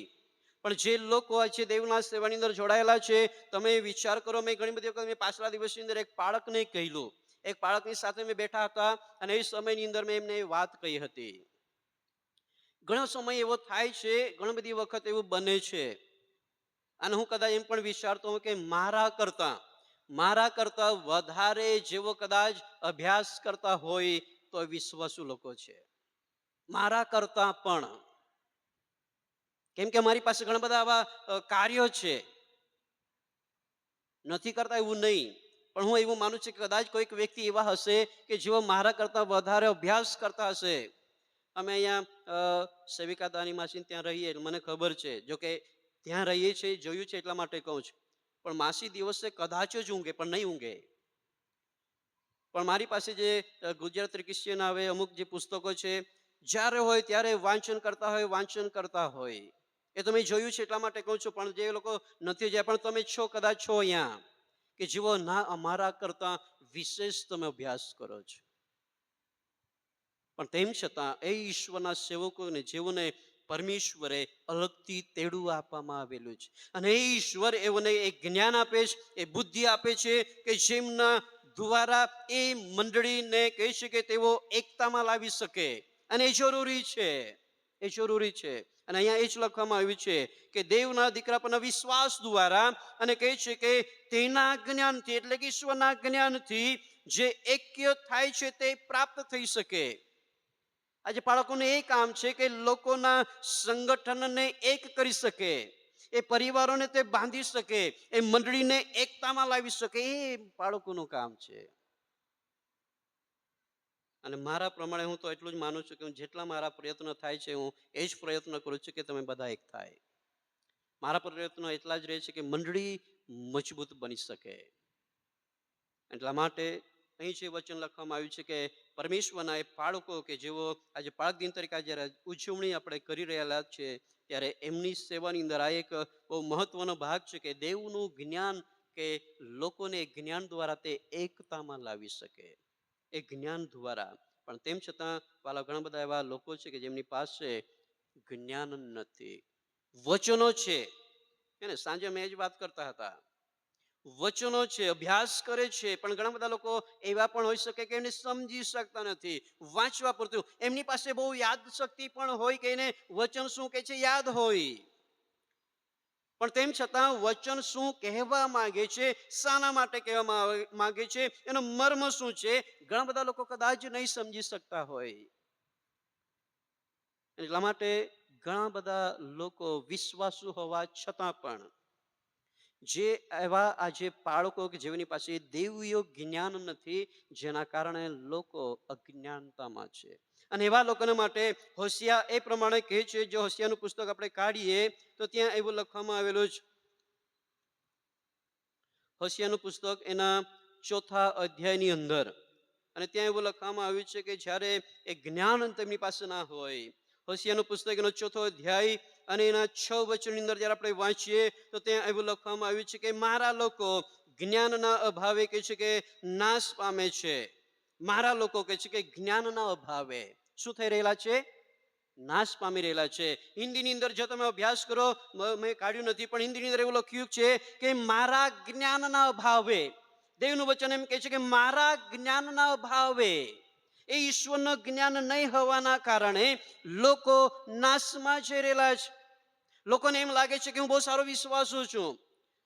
પણ જે લોકો છે દેવના સેવાની અંદર જોડાયેલા છે, તમે વિચાર કરો, મેં ઘણી બધી વખત મેં પાછલા દિવસની અંદર એક બાળકને કહેલું, એક બાળકની સાથે મેં બેઠા હતા અને એ સમયની અંદર મેં એમને વાત કહી હતી. ઘણો સમય એવો થાય છે, ઘણી બધી વખત એવું બને છે, અને હું કદાચ એમ પણ વિચારતો હું કે મારા કરતા વધારે જેવો કદાચ અભ્યાસ કરતા હોય તો વિશ્વાસુ લોકો છે, મારા કરતા પણ. કેમ કે મારી પાસે ઘણા બધા આવા કાર્યો છે, નથી કરતા એવું નહીં, પણ હું એવું માનું છું કે કદાચ કોઈક વ્યક્તિ એવા હશે કે જેઓ મારા કરતા વધારે અભ્યાસ કરતા હશે. અમે અહીંયા સેવિકા દાની માસી ત્યાં રહીએ, મને ખબર છે, જો કે ત્યાં રહીએ છીએ, જોયું છે એટલા માટે કહું છું. પણ માસી દિવસે કદાચ જ ઊંઘે, પણ નહીં ઊંઘે. પણ મારી પાસે જે ગુજરાતી ક્રિશ્ચિયન આવે અમુક જે પુસ્તકો છે, જ્યારે હોય ત્યારે વાંચન કરતા હોય. એ તમે જોયું છે એટલા માટે કહું છું. પણ જે લોકો નથી જાય, પણ તમે છો, કદાચ છો અહીંયા, કે જેવો ના અમારા કરતા વિશેષ તમે અભ્યાસ કરો છો. પણ તેમ છતાં એ ઈશ્વરના સેવકોને, જેઓને પરમેશ્વરે અલગથી તેડું આપવામાં આવેલું છે, અને એ ઈશ્વર એઓને એક જ્ઞાન આપે છે, એ બુદ્ધિ આપે છે કે જેમના દ્વારા એ મંડળીને કહે છે કે તેઓ એકતામાં લાવી શકે. અને એ જરૂરી છે. અને અહીંયા એ જ લખવામાં આવ્યું છે કે દેવના દીકરા પરના વિશ્વાસ દ્વારા, અને કહે છે કે તેના જ્ઞાનથી, એટલે કે ઈશ્વરના જ્ઞાનથી જે એક્ય થાય છે તે પ્રાપ્ત થઈ શકે. આજે બાળકોનું એ કામ છે કે લોકોના સંગઠનને એક કરી શકે, એ પરિવારોને તે બાંધી શકે, એ મંડળીને એકતામાં લાવી શકે, એ બાળકોનું કામ છે. અને મારા પ્રમાણે હું તો એટલું જ માનું છું કે જેટલા મારા પ્રયત્ન થાય છે, હું એ જ પ્રયત્ન કરું છું કે તમે બધા એક થાય. મારા પ્રયત્નો એટલા જ રહે છે કે મંડળી મજબૂત બની શકે. એટલા માટે અહીં જે વચન લખવામાં આવ્યું છે કે પરમેશ્વરના એ બાળકો કે જેઓ આજે બાળક દિન તરીકે જ્યારે ઉજવણી આપણે કરી રહેલા છે, ત્યારે એમની સેવાની અંદર આ એક બહુ મહત્વનો ભાગ છે કે દેવનું જ્ઞાન, કે લોકોને જ્ઞાન દ્વારા તે એકતામાં લાવી શકે, એ જ્ઞાન દ્વારા. પણ તેમ છતાં વાલા ઘણા બધા એવા લોકો છે કે જેમની પાસે જ્ઞાન નથી. વચનો છે, એને સાંજે મેં જ વાત કરતા હતા, વચનો છે, અભ્યાસ કરે છે, પણ ઘણા બધા લોકો એવા પણ હોઈ શકે કે એને સમજી શકતા નથી, વાંચવા પૂરતું. એમની પાસે બહુ યાદ શક્તિ પણ હોય કે એને વચન શું કહે છે યાદ હોય, પણ તેમ છતાં વચન શું કહેવા માંગે છે, શાના માટે કહેવા માંગે છે, એનો મર્મ શું છે, ઘણા બધા લોકો કદાચ નહીં સમજી શકતા હોય. એટલા માટે ઘણા બધા લોકો વિશ્વાસુ હોવા છતાં પણ, જે એવા આજે બાળકો કે જેઓની પાસે દૈવીય જ્ઞાન નથી, જેના કારણે લોકો અજ્ઞાનતામાં છે. અને એવા લોકોના માટે હોશિયા એ પ્રમાણે કહે છે, જો હોશિયાનું પુસ્તક આપણે કાઢીએ તો ત્યાં એવું લખવામાં આવેલું છે, હોશિયાનું પુસ્તક એના 4થા અધ્યાયની અંદર, અને ત્યાં એવું લખવામાં આવ્યું છે કે જ્યારે એ જ્ઞાન તેમની પાસે ના હોય, હોશિયાનું પુસ્તક એનો 4થો અધ્યાય અને એના 6 વચનની અંદર જ્યારે આપણે વાંચીએ તો ત્યાં એવું લખવામાં આવ્યું છે કે મારા લોકો જ્ઞાનના અભાવે કહે છે કે નાશ પામે છે, મારા લોકો કહે છે કે જ્ઞાનના અભાવે શું થઈ રહેલા છે? નાશ પામી રહેલા છે. હિન્દીની અંદર જો તમે અભ્યાસ કરો, મેં કાઢ્યું નથી, પણ હિન્દીની અંદર એવું લખ્યું છે કે મારા જ્ઞાનના અભાવે, દેવનું વચન એમ કહે છે કે મારા જ્ઞાનના અભાવે, એ ઈશ્વરનું જ્ઞાન નહીં હોવાના કારણે લોકો નાશમાં જઈ રહેલા છે. લોકોને એમ લાગે છે કે હું બહુ સારો વિશ્વાસુ છું.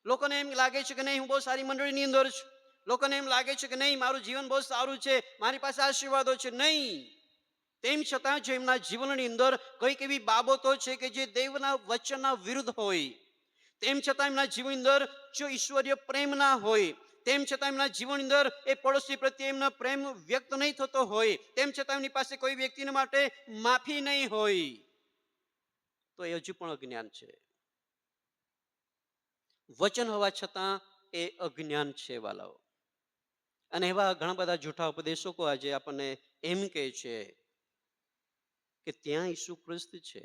લોકોને એમ લાગે છે કે નહીં, હું બહુ સારી મંડળીની અંદર છું. લોકોને એમ લાગે છે કે નહીં, મારું જીવન બહુ સારું છે, મારી પાસે આશીર્વાદો છે. નહીં, તેમ છતાં જો એમના જીવનની અંદર કઈક એવી બાબતો છે કે જે દેવના વચનના વિરુદ્ધ હોય, તેમ છતાં એમના જીવનની અંદર જો ઈશ્વરીય પ્રેમ ના હોય, તેમ છતાં એમના જીવનની અંદર એ પડોશી પ્રત્યે એમનો પ્રેમ વ્યક્ત નહીં થતો હોય, તેમ છતાં એમની પાસે કોઈ વ્યક્તિને માટે માફી નહીં હોય, તો એ હજુ પણ અજ્ઞાન છે. વચન હોવા છતાં એ અજ્ઞાન છે વાલાઓ. અને એવા ઘણા બધા જૂઠા ઉપદેશકો આજે આપણને એમ કહે છે કે ત્યાં ઈસુ ખ્રિસ્ત છે,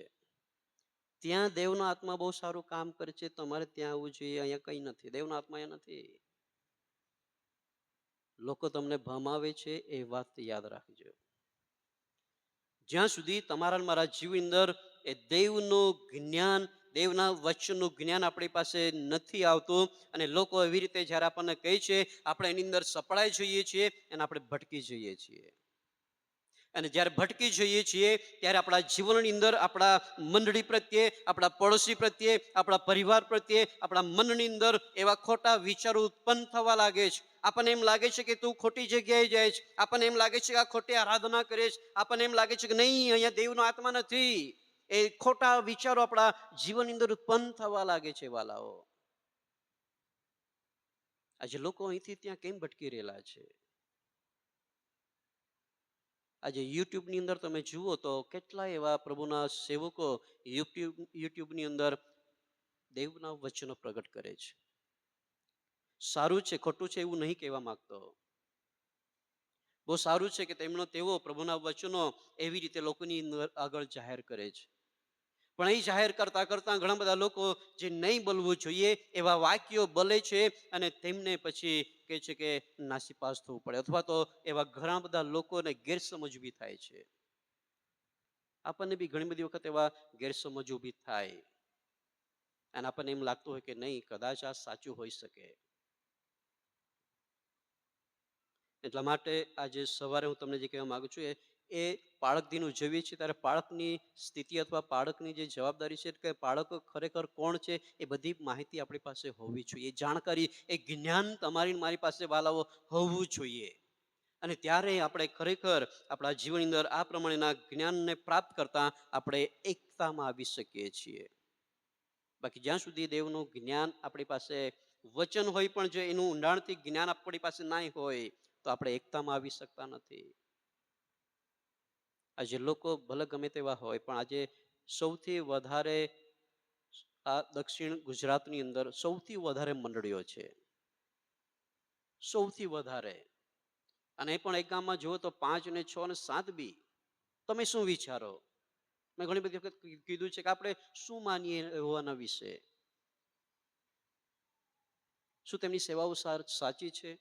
ત્યાં દેવનો આત્મા બહુ સારું કામ કરે છે, તમારે ત્યાં આવવું જોઈએ, અહીંયા કઈ નથી, દેવનો આત્મા અહીંયા નથી. લોકો તમને ભમાવે છે, એ વાત યાદ રાખજો. જ્યાં સુધી તમારા મારા જીવ અંદર એ દેવનું જ્ઞાન, દેવના વચનનું જ્ઞાન આપણી પાસે નથી આવતું, અને લોકો એવી રીતે જ્યારે આપણને કહે છે, આપણે એની અંદર સપડાઈ જઈએ છીએ અને આપણે ભટકી જઈએ છીએ. અને જ્યારે ભટકી જઈએ છીએ ત્યારે આપણા જીવનની અંદર આપણા મંડળી પ્રત્યે, આપણા પડોશી પ્રત્યે, આપણા પરિવાર પ્રત્યે, આપણા મનની અંદર એવા ખોટા વિચારો ઉત્પન્ન થવા લાગે છે. આપણને એમ લાગે છે કે તું ખોટી જગ્યાએ જાય છે, આપણને એમ લાગે છે કે આ ખોટી આરાધના કરે છે, આપણને એમ લાગે છે કે નહીં, અહીંયા દેવનો આત્મા નથી. એ ખોટા વિચારો આપણા જીવનની અંદર ઉત્પન્ન થવા લાગે છે વાલાઓ. આજે લોકો અહીંથી ત્યાં કેમ ભટકી રહેલા છે? આજે યુટ્યુબની અંદર તમે જુઓ તો કેટલા એવા પ્રભુના સેવકો યુટ્યુબની અંદર દેવના વચનો પ્રગટ કરે છે. સારું છે, ખોટું છે એવું નહીં કહેવા માંગતો. બહુ સારું છે કે તેઓ પ્રભુના વચનો એવી રીતે લોકોની આગળ જાહેર કરે છે. પણ એ જાહેર કરતા કરતા ઘણા બધા લોકો જે નહીં બોલવું જોઈએ એવા વાક્યો બોલે છે, અને તેમને પછી કહે છે કે નાસીપાસ થવું પડે, અથવા તો એવા ઘણા બધા લોકોને ગેરસમજ ઊભી થાય છે. આપણને બી ઘણી બધી વખત એવા ગેરસમજ ઊભી થાય, અને આપણને એમ લાગતું હોય કે નહીં, કદાચ આ સાચું હોઈ શકે. એટલા માટે આજે સવારે હું તમને જે કહેવા માંગુ છું, એ બાળક દિન ઉજવીએ છીએ ત્યારે બાળકની સ્થિતિ અથવા બાળકની જે જવાબદારી છે કે બાળક ખરેખર કોણ છે એ બધી માહિતી આપણી પાસે હોવી જોઈએ, જાણકારી, એ જ્ઞાન તમારી મારી પાસે વાલાઓ હોવું જોઈએ. અને ત્યારે આપણે ખરેખર આપણા જીવનની અંદર આ પ્રમાણેના જ્ઞાનને પ્રાપ્ત કરતા આપણે એકતામાં આવી શકીએ છીએ. બાકી જ્યાં સુધી દેવનું જ્ઞાન આપણી પાસે વચન હોય, પણ જો એનું ઊંડાણથી જ્ઞાન આપણી પાસે ના હોય, તો આપણે એકતામાં આવી શકતા નથી. આજે લોકો ભલે ગમે તેવા હોય, પણ આજે સૌથી વધારે આ દક્ષિણ ગુજરાતની અંદર સૌથી વધારે મંડળીઓ છે, સૌથી વધારે. અને એ પણ એક ગામમાં જુઓ તો 5 ને 6 ને 7 બી. તમે શું વિચારો? મેં ઘણી બધી વખત કીધું છે કે આપણે શું માનીએ હોવાના વિશે? શું તેમની સેવાઓ સાચી છે?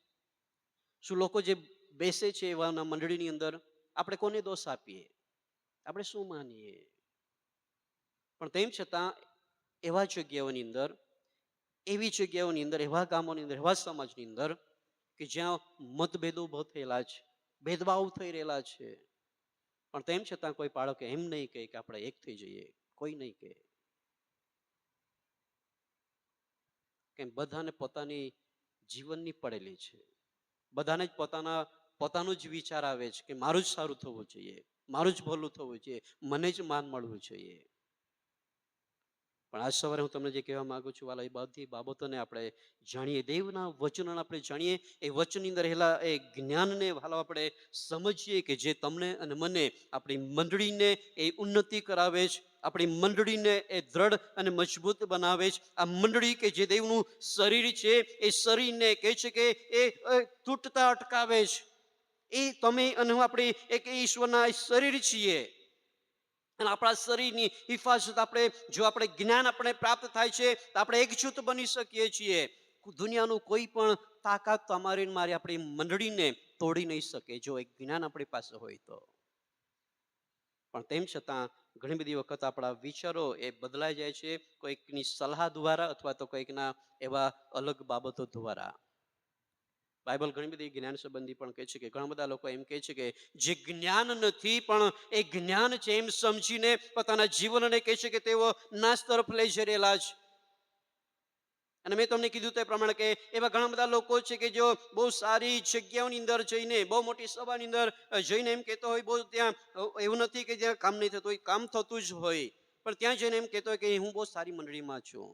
શું લોકો જે બેસે છે એવાના મંડળીની અંદર આપણે કોને દોષ આપીએ? આપણે શું માનીએ? પણ તેમ છતાં એવા જગ્યાઓની અંદર, એવી જગ્યાઓની અંદર, એવા ગામોની અંદર, એવા સમાજની અંદર કે જ્યાં મતભેદો ઉભો થયેલા છે, ભેદભાવ થઈ રહેલા છે, પણ તેમ છતાં કોઈ બાળક એમ નહીં કહે કે આપણે એક થઈ જઈએ. કોઈ નહીં કહે. કેમ? બધાને પોતાની જીવનની પડેલી છે. બધાને જ પોતાનું જ વિચાર આવે છે કે મારું જ સારું થવું જોઈએ, મારું જ ભલું થવું જોઈએ, મને જ માન મળવું જોઈએ. પણ આજ સવારે હું તમને જે કહેવા માંગુ છું વાલા, એ બધી બાબતોને આપણે જાણીએ, દેવના વચનોને આપણે જાણીએ, એ વચનની અંદર રહેલા એ જ્ઞાનને વાલો આપણે સમજીએ કે જે તમને અને મને, આપણી મંડળીને એ ઉન્નતિ કરાવે છે, આપણી મંડળીને એ દ્રઢ અને મજબૂત બનાવે છે. આ મંડળી કે જે દેવનું શરીર છે, એ શરીરને કહે છે કે એ તૂટતા અટકાવે છે. એ તમે અને હું આપણી એક ઈશ્વરના શરીર છીએ, અને આપણા શરીરની હિફાજત આપણે, જો આપણે જ્ઞાન આપણે પ્રાપ્ત થાય છે તો આપણે એકજૂથ બની શકીએ છીએ. દુનિયાનું કોઈ પણ તાકાત તમારી મારી આપણી મંડળીને તોડી નહીં શકે જો એક જ્ઞાન આપણી પાસે હોય તો. પણ તેમ છતાં ઘણી બધી વખત આપણા વિચારો એ બદલાઈ જાય છે કોઈકની સલાહ દ્વારા અથવા તો કોઈકના એવા અલગ બાબતો દ્વારા. બાઇબલ ઘણી બધી જ્ઞાન સંબંધી પણ કહે છે કે ઘણા બધા લોકો એમ કહે છે કે જે જ્ઞાન નથી પણ એ જ્ઞાન છે એમ સમજીને પોતાના જીવનને કહે છે કે તેઓ નાશ તરફ લઈ જઈ રહેલા છે. અને મેં તમને કીધું તે પ્રમાણે કે એવા ઘણા બધા લોકો છે કે જો બહુ સારી જગ્યાઓની અંદર જઈને બહુ મોટી સભાની અંદર જઈને એમ કહેતો હોય બહુ ત્યાં એવું નથી કે જ્યાં કામ નહીં થતું હોય, કામ થતું જ હોય, પણ ત્યાં જઈને એમ કહેતો હોય કે હું બહુ સારી મંડળીમાં છું.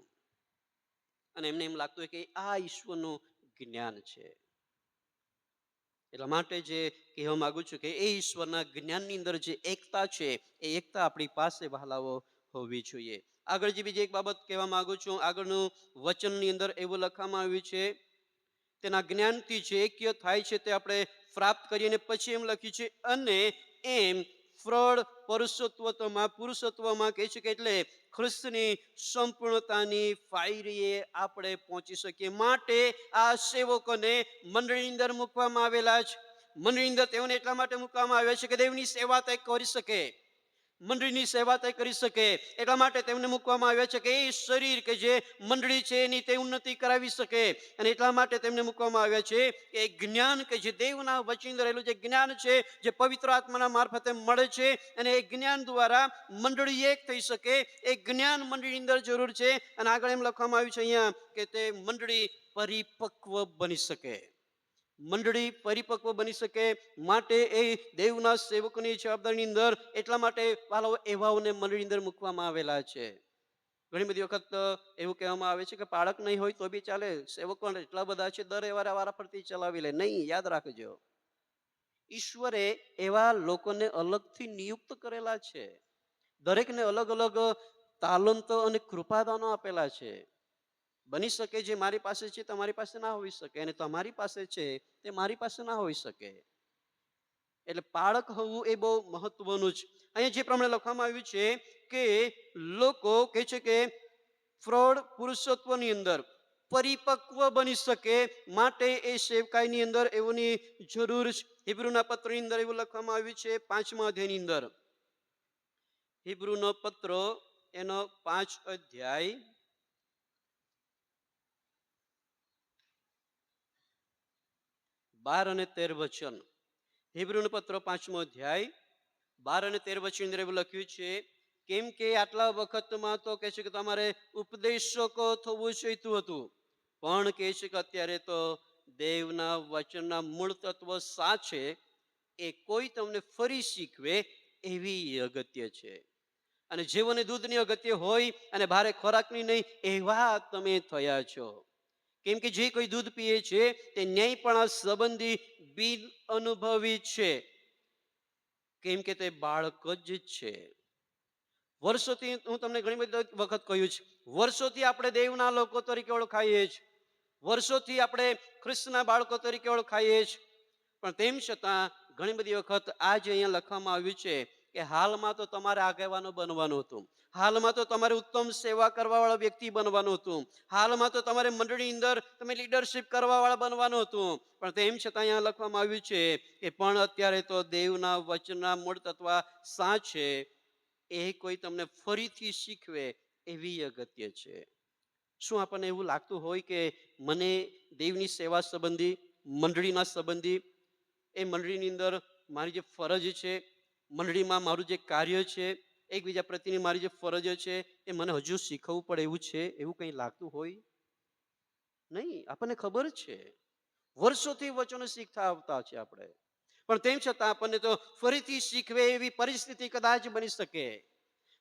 અને એમને એમ લાગતું હોય કે આ ઈશ્વરનું જ્ઞાન છે. એટલા માટે જે કહેવા માંગુ છું કે એ ઈશ્વરના જ્ઞાનની અંદર જે એકતા છે એ એકતા આપણી પાસે વહાલાઓ હોવી જોઈએ. આગળ જે બીજી એક બાબત કહેવા માંગુ છું, આગળનું વચનની અંદર એવું લખવામાં આવ્યું છે તેના જ્ઞાનથી જે એક્ય થાય છે તે આપણે પ્રાપ્ત કરીને પછી એમ લખ્યું છે અને એમ ફ્રોડ પુરુષત્વમાં કહે છે કે એટલે ખ્રિસ્તની સંપૂર્ણતાની ફાયરીએ આપણે પહોંચી શકીએ. માટે આ સેવકોને મંડળીની અંદર મૂકવામાં આવેલા છે. મંડળીની અંદર તેઓને એટલા માટે મૂકવામાં આવ્યા છે કે દેવની સેવા તે કરી શકે, મંડળીની સેવા તે કરી શકે. એટલા માટે તેમને મૂકવામાં આવ્યા છે કે એ શરીર કે જે મંડળી છે એની તે ઉન્નતિ કરાવી શકે. અને એટલા માટે તેમને મૂકવામાં આવ્યા છે કે જ્ઞાન કે જે દેવના વચન રહેલું જે જ્ઞાન છે જે પવિત્ર આત્માના મારફતે મળે છે અને એ જ્ઞાન દ્વારા મંડળી એક થઈ શકે. એ જ્ઞાન મંડળીની અંદર જરૂર છે. અને આગળ એમ લખવામાં આવ્યું છે અહીંયા કે તે મંડળી પરિપક્વ બની શકે, મંડળી પરિપક્વ બની શકે. માટે એ દેવના સેવકોની જવાબદારીની અંદર એટલા માટે એવાઓને મંડળીની અંદર મૂકવામાં આવેલા છે. ઘણી બધી વખત એવું કહેવામાં આવે છે કે બાળક નહીં હોય તો બી ચાલે, સેવકો એટલા બધા છે દર એવા વારાફરતી ચલાવી લે. નહીં, યાદ રાખજો, ઈશ્વરે એવા લોકોને અલગથી નિયુક્ત કરેલા છે. દરેકને અલગ અલગ તાલંતો અને કૃપાદાનો આપેલા છે. બની શકે જે મારી પાસે છે તમારી પાસે ના હોઈ શકે, અને તમારી પાસે છે તે મારી પાસે ના હોઈ શકે. એટલે બાળક હોવું એ બહુ મહત્વનું છે. અહીંયા જે પ્રમાણે લખવામાં આવ્યું છે કે લોકો કહે છે કે ફ્રોડ પુરુષત્વની અંદર પરિપક્વ બની શકે માટે એ સેવકાઈની અંદર એઓની જરૂર છે. હિબ્રુના પત્રની અંદર એવું લખવામાં આવ્યું છે 5મા અધ્યાયની અંદર, હિબ્રુનો પત્ર એનો 5 અધ્યાય 12 અને 13 વચન. હિબ્રુનો પત્ર 5મો અધ્યાય 12 અને 13 વચન અંદર એવું લખ્યું છે કેમ કે આટલા વખતમાં તો કહે છે કે તમારે ઉપદેશકો થવું જોઈતું હતું, પણ કહે છે કે અત્યારે તો દેવના વચનના મૂળ તત્વ સાચે એ કોઈ તમને ફરી શીખવે એવી અગત્ય છે. અને જેઓને દૂધની અગત્ય હોય અને ભારે ખોરાકની નહીં એવા તમે થયા છો. કેમ કે જે કોઈ દૂધ પીએ છે તે ન્યાયપણા સંબંધી બિન અનુભવી છે, કેમ કે તે બાળક જ છે. વર્ષોથી હું તમને ઘણી બધી વખત કહ્યું છે, વર્ષોથી આપણે દેવના લોકો તરીકે ઓળખાઈએ છીએ, વર્ષોથી આપણે ખ્રિસ્તના બાળકો તરીકે ઓળખાઈએ છીએ, પણ તેમ છતાં ઘણી બધી વખત આ જે અહીંયા લખવામાં આવ્યું છે કે હાલમાં તો તમારે આગેવાનો બનવાનું હતું, હાલમાં તો તમારે ઉત્તમ સેવા કરવા વાળા વ્યક્તિ બનવાનું હતું, હાલમાં તો તમારે મંડળીની અંદર તમે લીડરશિપ કરવા વાળા બનવાનું હતું, પણ તેમ છતાં અહીંયા લખવામાં આવ્યું છે કે પણ અત્યારે તો દેવના વચનના મૂળ તત્વ સાચે એ કોઈ તમને ફરીથી શીખવે એવી અગત્ય છે. શું આપણને એવું લાગતું હોય કે મને દેવની સેવા સંબંધી મંડળીના સંબંધી એ મંડળીની અંદર મારી જે ફરજ છે, મંડળીમાં મારું જે કાર્ય છે, એકબીજા પ્રત્યેની મારી જે ફરજ છે એ મને હજુ શીખવવું પડે એવું છે, એવું કંઈ લાગતું હોય? નહીં, આપણને ખબર છે, વર્ષોથી વચનો શીખતા આવતા છે આપણે, પણ તેમ છતાં આપણને તો ફરીથી શીખવે એવી પરિસ્થિતિ કદાચ બની શકે.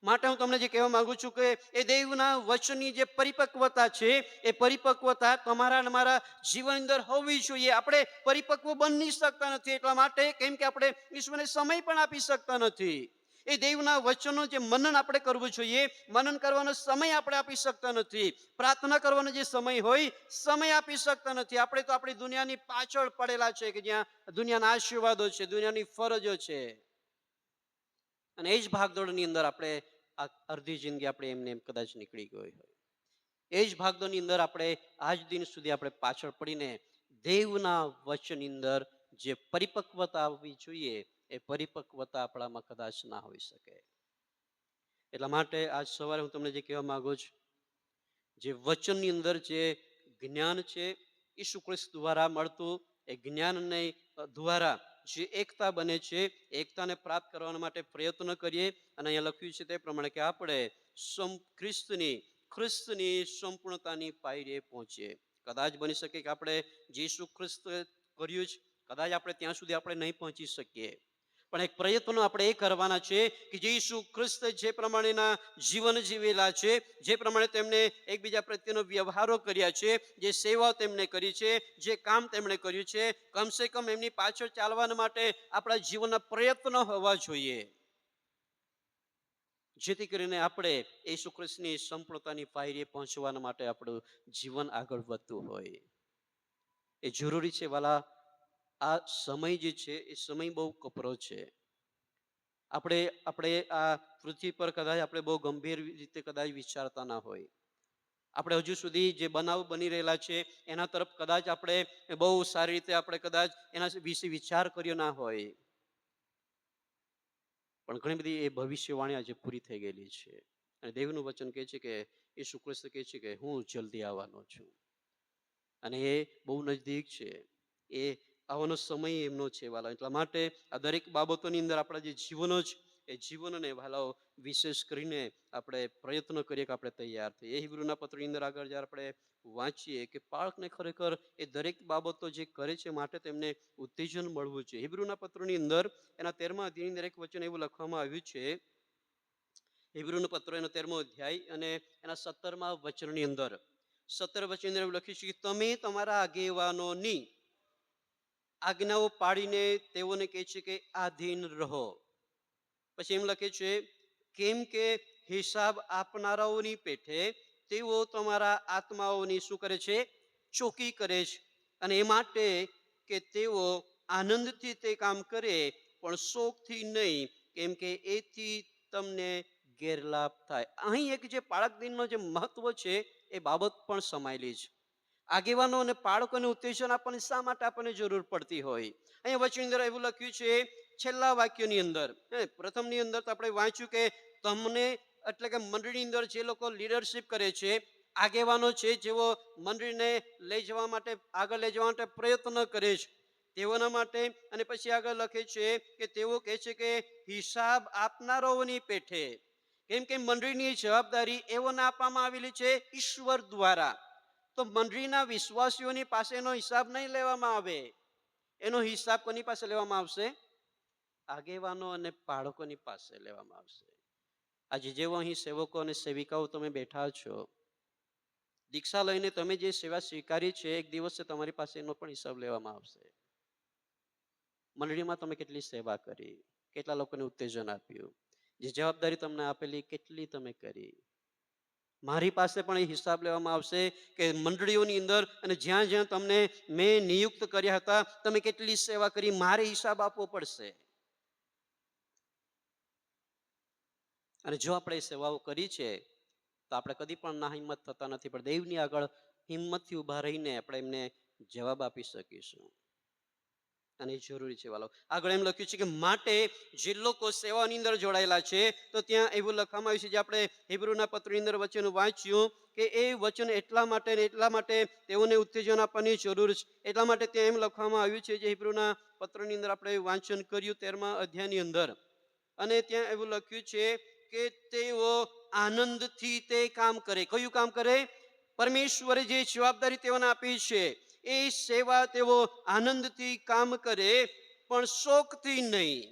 માટે હું તમને જે કહેવા માંગુ છું કે એ દેવના વચનની જે પરિપક્વતા છે એ પરિપક્વતા તમારા અને મારા જીવન અંદર હોવી જોઈએ. આપણે પરિપક્વ બની શકતા નથી એટલા માટે કેમ કે આપણે ઈશ્વરને સમય પણ આપી શકતા નથી. એ દેવના વચનો જે મનન આપણે કરવું જોઈએ, મનન કરવાનો સમય આપણે આપી શકતા નથી. પ્રાર્થના કરવાનો જે સમય હોય સમય આપી શકતા નથી. આપણે તો આપણી દુનિયાની પાછળ પડેલા છે કે જ્યાં દુનિયાના આશીર્વાદો છે, દુનિયાની ફરજો છે, અને એ જ ભાગદોડની અંદર આપણે આ અડધી જિંદગી આપણે એમને એમ કદાચ નીકળી ગઈ હોય. એ જ ભાગદોડની અંદર આપણે આજ દિન સુધી આપણે પાછળ પડીને દેવના વચનની અંદર જે પરિપક્વતા આવવી જોઈએ એ પરિપક્વતા આપણામાં કદાચ ના હોઈ શકે. એટલા માટે આજ સવારે હું તમને જે કહેવા માંગુ છું, જે વચનની અંદર જે જ્ઞાન છે ઈસુ ખ્રિસ્ત દ્વારા મળતું એ જ્ઞાનને દ્વારા જે એકતા બને છે, એકતાને પ્રાપ્ત કરવા માટે પ્રયત્ન કરીએ. અને અહીંયા લખ્યું છે તે પ્રમાણે કે આપણે ખ્રિસ્તની સંપૂર્ણતાની પાયરીએ પહોંચીએ. કદાચ બની શકે કે આપણે જે ઈસુ ખ્રિસ્ત કર્યું છે કદાચ આપણે ત્યાં સુધી આપણે નહીં પહોંચી શકીએ, પણ એક પ્રયત્નો આપણે એ કરવાના છે કે જે ઈસુ ખ્રિસ્ત જે પ્રમાણેના જીવન જીવેલા છે, જે પ્રમાણે તેમને એકબીજા પ્રત્યેનો વ્યવહારો કર્યા છે, જે સેવાઓ તેમને કરી છે, જે કામ તેમણે કર્યું છે, કમસે કમ એમની પાછળ ચાલવા માટે આપણા જીવનના પ્રયત્નો હોવા જોઈએ, જેથી કરીને આપણે ઈસુ ખ્રિસ્તની સંપૂર્ણતાની પાયરીએ પહોંચવા માટે આપણું જીવન આગળ વધતું હોય. એ જરૂરી છે વાલા. આ સમય જે છે એ સમય બહુ કપરો છે. આપણે આ પૃથ્વી પર કદાચ આપણે બહુ ગંભીર રીતે કદાચ વિચારતા ના હોય. આપણે હજુ સુધી જે બનાવ બની રહેલા છે એના તરફ કદાચ આપણે બહુ સારી રીતે આપણે કદાચ એના વિશે વિચાર કર્યો ના હોય, પણ ઘણી બધી એ ભવિષ્યવાણી આજે પૂરી થઈ ગયેલી છે. અને દેવનું વચન કહે છે કે ઈસુ ખ્રિસ્ત કહે છે કે હું જલ્દી આવવાનો છું અને એ બહુ નજદીક છે. એ આવવાનો સમય એમનો છે વાલા. એટલા માટે આ દરેક બાબતોની અંદર આપણા જે જીવનો છે એ જીવનને વાલાઓ વિશેષ કરીને આપણે પ્રયત્ન કરીએ કે આપણે તૈયાર થઈએ. એ હિબ્રુના પત્રની અંદર આગળ જ્યારે આપણે વાંચીએ કે બાળકને ખરેખર એ દરેક બાબતો જે કરે છે માટે તેમને ઉત્તેજન મળવું જોઈએ. હિબ્રુના પત્રની અંદર એના 13મા અધ્યાયની અંદર એક વચન એવું લખવામાં આવ્યું છે, હિબ્રુનો પત્ર એનો 13મો અધ્યાય અને એના 17મા વચનની અંદર 17 વચન એવું લખ્યું છે કે તમે તમારા આગેવાનોની આજ્ઞાઓ પાડીને તેઓને કહે છે કે આધીન રહો. પછી એમ લખે છે કેમ કે હિસાબ આપનારાઓની પેઠે તેઓ તમારા આત્માઓની શું કરે છે? ચોકી કરે છે. અને એ માટે કે તેઓ આનંદથી તે કામ કરે પણ શોકથી નહીં, કેમ કે એથી તમને ગેરલાભ થાય. અહીં એક જે બાળક દિનનો જે મહત્વ છે એ બાબત પણ સમાયેલી છે. આગેવાનો અને બાળકોને ઉત્તેજન આપવાની શા માટે આપણને જરૂર પડતી હોય? અહીંયા વચનની અંદર એવું લખ્યું છે છેલ્લા વાક્યની અંદર, પ્રથમની અંદર તો આપણે વાંચ્યું કે તમને એટલે કે મંડળીની અંદર જે લોકો લીડરશિપ કરે છે, આગેવાનો છે, જેઓ મંડળીને લઈ જવા માટે આગળ લઈ જવા માટે પ્રયત્ન કરે છે તેઓના માટે. અને પછી આગળ લખે છે કે તેઓ કહે છે કે હિસાબ આપનારાઓની પેઠે, કેમ કે મંડળીની જવાબદારી એઓને આપવામાં આવેલી છે ઈશ્વર દ્વારા. તો મંડળીના વિશ્વાસીઓની પાસે એનો હિસાબ નહીં લેવામાં આવે. એનો હિસાબ કોની પાસે લેવામાં આવશે? આગેવાનો અને બાળકોની પાસે લેવામાં આવશે. આજે જેવો અહીં સેવકો અને સેવિકાઓ તમે બેઠા છો, દીક્ષા લઈને તમે જે સેવા સ્વીકારી છે, એક દિવસે તમારી પાસે એનો પણ હિસાબ લેવામાં આવશે. મંડળીમાં તમે કેટલી સેવા કરી, કેટલા લોકોને ઉત્તેજન આપ્યું, જે જવાબદારી તમને આપેલી કેટલી તમે કરી. મારી પાસે પણ એ હિસાબ લેવામાં આવશે કે મંડળીઓની અંદર અને જ્યાં જ્યાં તમને મેં નિયુક્ત કર્યા હતા તમે કેટલી સેવા કરી, મારે હિસાબ આપવો પડશે. અને જો આપણે સેવાઓ કરી છે તો આપણે કદી પણ ના હિંમત થતા નથી, પણ દેવની આગળ હિંમતથી ઊભા રહીને આપણે એમને જવાબ આપી શકીશું. અને એ જરૂરી છે વાલો. આગળ એમ લખ્યું છે કે માટે જે લોકો સેવાની અંદર જોડાયેલા છે, તો ત્યાં એવું લખવામાં આવ્યું છે, જે આપણે હિબ્રુના પત્રની અંદર વચન વાંચ્યું કે એ વચન એટલા માટે તેઓને ઉત્તેજન આપવાની જરૂર છે. એટલા માટે ત્યાં એમ લખવામાં આવ્યું છે, જે હિબ્રુના પત્રની અંદર આપણે વાંચન કર્યું 13મા અધ્યાયની અંદર, અને ત્યાં એવું લખ્યું છે કે તેઓ આનંદથી તે કામ કરે. કયું કામ કરે? પરમેશ્વરે જે જવાબદારી તેઓને આપી છે એ સેવા તેઓ આનંદથી કામ કરે પણ શોકથી નહીં.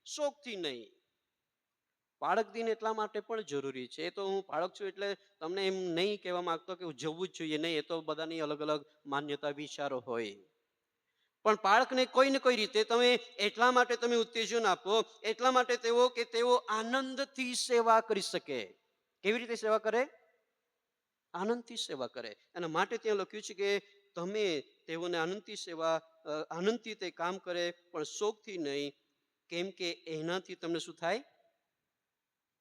શોકથી નહીં. બાળક દિન એટલા માટે પણ જરૂરી છે. તો હું બાળક છું એટલે તમને એમ નહીં કહેવા માંગતો કે જવું જ જોઈએ નહીં, એ તો બધાની અલગ અલગ માન્યતા વિચારો હોય. પણ બાળકને કોઈ ને કોઈ રીતે તમે એટલા માટે તમે ઉત્તેજન આપો, એટલા માટે તેઓ આનંદથી સેવા કરી શકે. કેવી રીતે સેવા કરે? આનંદથી સેવા કરે. એના માટે ત્યાં લખ્યું છે કે તમે તેઓને આનંદથી તે કામ કરે પણ શોકથી નહીં, કેમ કે એનાથી તમને શું થાય?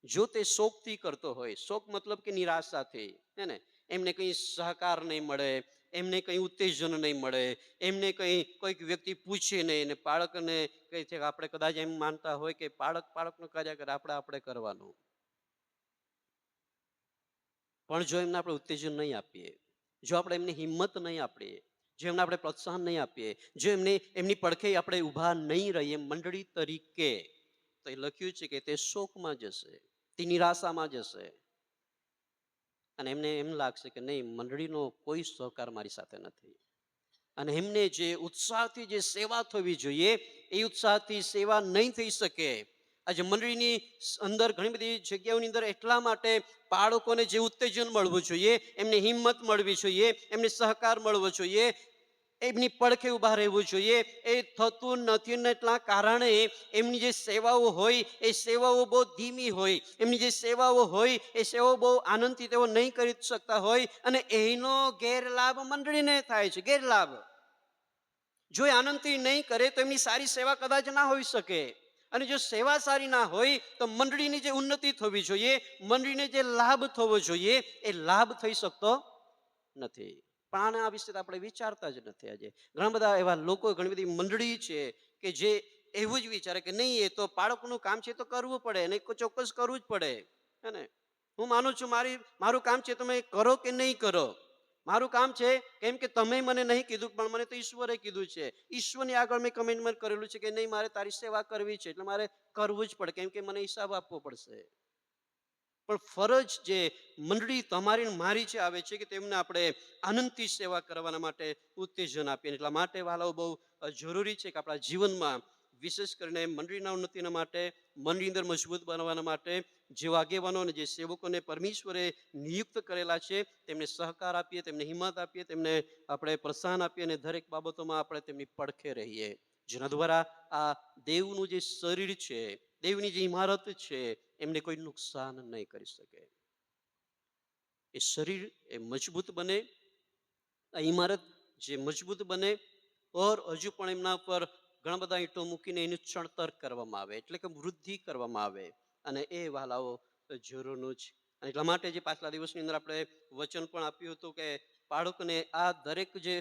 જો તે શોકથી કરતો હોય, શોક મતલબ કે નિરાશાથી, હે ને, એમને કંઈ સહકાર નહીં મળે, એમને કંઈ ઉત્તેજન નહીં મળે, એમને કંઈ કોઈક વ્યક્તિ પૂછે નહીં, અને બાળકને કહે છે કે આપણે કદાચ એમ માનતા હોય કે બાળકનું કાર્ય કરે, આપણે કરવાનું. પણ જો એમને આપણે ઉત્તેજન નહીં આપીએ, જો આપણે એમને હિંમત નહીં આપીએ, જો એમને આપણે પ્રોત્સાહન નહીં આપીએ, જો એમની પડખે આપણે ઊભા નહીં રહીએ મંડળી તરીકે, તો એ લખ્યું છે કે તે શોકમાં જશે, તે નિરાશામાં જશે, અને એમને એમ લાગશે કે નહીં, મંડળીનો કોઈ સહકાર મારી સાથે નથી. અને એમને જે ઉત્સાહથી જે સેવા થવી જોઈએ એ ઉત્સાહથી સેવા નહીં થઈ શકે. આજે મંડળીની અંદર ઘણી બધી જગ્યાઓની અંદર એટલા માટે બાળકોને જે ઉત્તેજન મળવું જોઈએ, એમને હિંમત મળવી જોઈએ, એમને સહકાર મળવો જોઈએ, એમની પડખે ઊભા રહેવું જોઈએ, એ થતું નથી. ને એટલા કારણે એમની જે સેવાઓ હોય એ સેવાઓ બહુ ધીમી હોય, એમની જે સેવાઓ હોય એ સેવાઓ બહુ આનંદથી તેઓ નહીં કરી શકતા હોય, અને એનો ગેરલાભ મંડળીને થાય છે. ગેરલાભ જો એ આનંદથી નહીં કરે તો એમની સારી સેવા કદાચ ના હોઈ શકે. અને જો સેવા સારી ના હોય તો મંડળીની જે ઉન્નતિ થવી જોઈએ, મંડળીને જે લાભ થવો જોઈએ, એ લાભ થઈ શકતો નથી. પણ આ વિશે આપણે વિચારતા જ નથી. આજે ઘણા બધા એવા લોકો, ઘણી બધી મંડળી છે કે જે એવું જ વિચારે કે નહીં, એ તો બાળકનું કામ છે તો કરવું પડે, અને ચોક્કસ કરવું જ પડે. હે ને? હું માનું છું મારું કામ છે, તમે કરો કે નહીં કરો, મારું કામ છે, કેમ કે તમે મને નહીં કીધું પણ મને તો ઈશ્વરે કીધું છે. ઈશ્વરની આગળ મેં કમિટમેન્ટ કરેલું છે કે નહીં, મારે તારી સેવા કરવી છે એટલે મારે કરવું જ પડે, કેમ કે મને હિસાબ આપવો પડશે. પણ ફરજ જે મંડળી તમારી મારી છે આવે છે કે તેમને આપણે આનંદથી સેવા કરવાના માટે ઉત્તેજન આપીએ. એટલા માટે વાલાઓ બહુ જરૂરી છે કે આપણા જીવનમાં વિશેષ કરીને મંડળીના ઉન્નતિના માટે, મંડળી અંદર મજબૂત બનાવવાના માટે જે આગેવાનો અને જે સેવકોને પરમેશ્વરે નિયુક્ત કરેલા છે તેમને સહકાર આપીએ, તેમને હિંમત આપીએ, તેમને આપણે પ્રોત્સાહન આપીએ, અને દરેક બાબતોમાં આપણે તેમની પડખે રહીએ, જેના દ્વારા આ દેવનું જે શરીર છે, દેવની જે ઇમારત છે, એમને કોઈ નુકસાન નહીં કરી શકે. એ શરીર એ મજબૂત બને, આ ઇમારત જે મજબૂત બને, ઓર હજુ પણ એમના પર ઘણા બધા ઈંટો મૂકીને એનું ચણતર કરવામાં આવે, એટલે કે વૃદ્ધિ કરવામાં આવે, અને એ વાલાઓ જરૂરનું છે. અને એટલા માટે જે પાછલા દિવસની અંદર આપણે વચન પણ આપ્યું હતું કે બાળકોને આ દરેક જે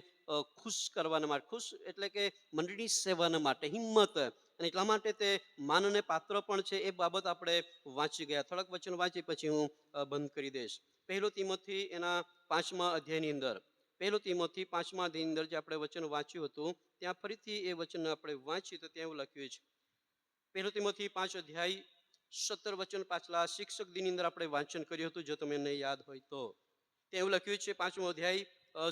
ખુશ કરવાના માટે, ખુશ એટલે કે મંડળીની સેવાના માટે હિંમત, અને એટલા માટે તે માનને પાત્ર પણ છે. એ બાબત આપણે વાંચી ગયા. થોડાક વચન વાંચી પછી હું બંધ કરી દઈશ. 1 તિમોથી એના 5મા અધ્યાયની અંદર, 1 તિમોથી 5મા અધ્યાયની અંદર જે આપણે વચન વાંચ્યું હતું, ત્યાં ફરીથી એ વચન આપણે વાંચીએ તો ત્યાં એવું લખ્યું છે. 1 તિમોથી 5 અધ્યાય 17 વચન પાછલા શિક્ષક દિનની અંદર આપણે વાંચન કર્યું હતું, જો તમને યાદ હોય તો. ત્યાં એવું લખ્યું છે, 5મો અધ્યાય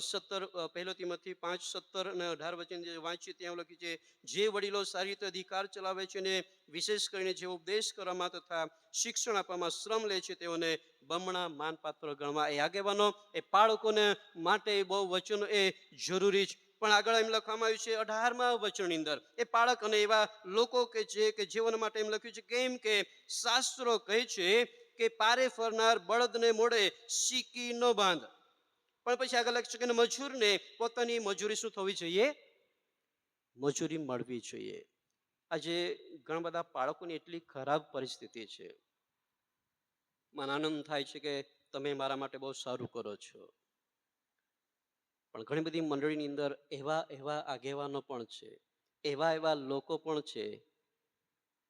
17, 1 તિમોથી 5, 17 અને 18 વચન જે વાંચ્યું ત્યાં એવું લખ્યું છે, જે વડીલો સારી રીતે અધિકાર ચલાવે છે અને વિશેષ કરીને જે ઉપદેશ કરવામાં તથા શિક્ષણ આપવામાં શ્રમ લે છે તેઓને બમણા માનપાત્ર ગણવા. એ આગેવાનો, એ બાળકોને માટે બહુ વચનો એ જરૂરી છે. પણ આગળ એમ લખવામાં આવ્યું છે 18મા વચનની અંદર, એ બાળક અને એવા લોકો કે જેઓના માટે એમ લખ્યું છે, કેમ કે શાસ્ત્રો કહે છે કે પારે ફરનાર બળદને મોડે શીકી ન બાંધ. પણ પછી આગળ લખ્યું છે કે મજૂરને પોતાની મજૂરી શું થવી જોઈએ? મજૂરી મળવી જોઈએ. આજે ઘણા બધા બાળકોની એટલી ખરાબ પરિસ્થિતિ છે. મને આનંદ થાય છે કે તમે મારા માટે બહુ સારું કરો છો, પણ ઘણી બધી મંડળીની અંદર એવા એવા આગેવાનો પણ છે, એવા એવા લોકો પણ છે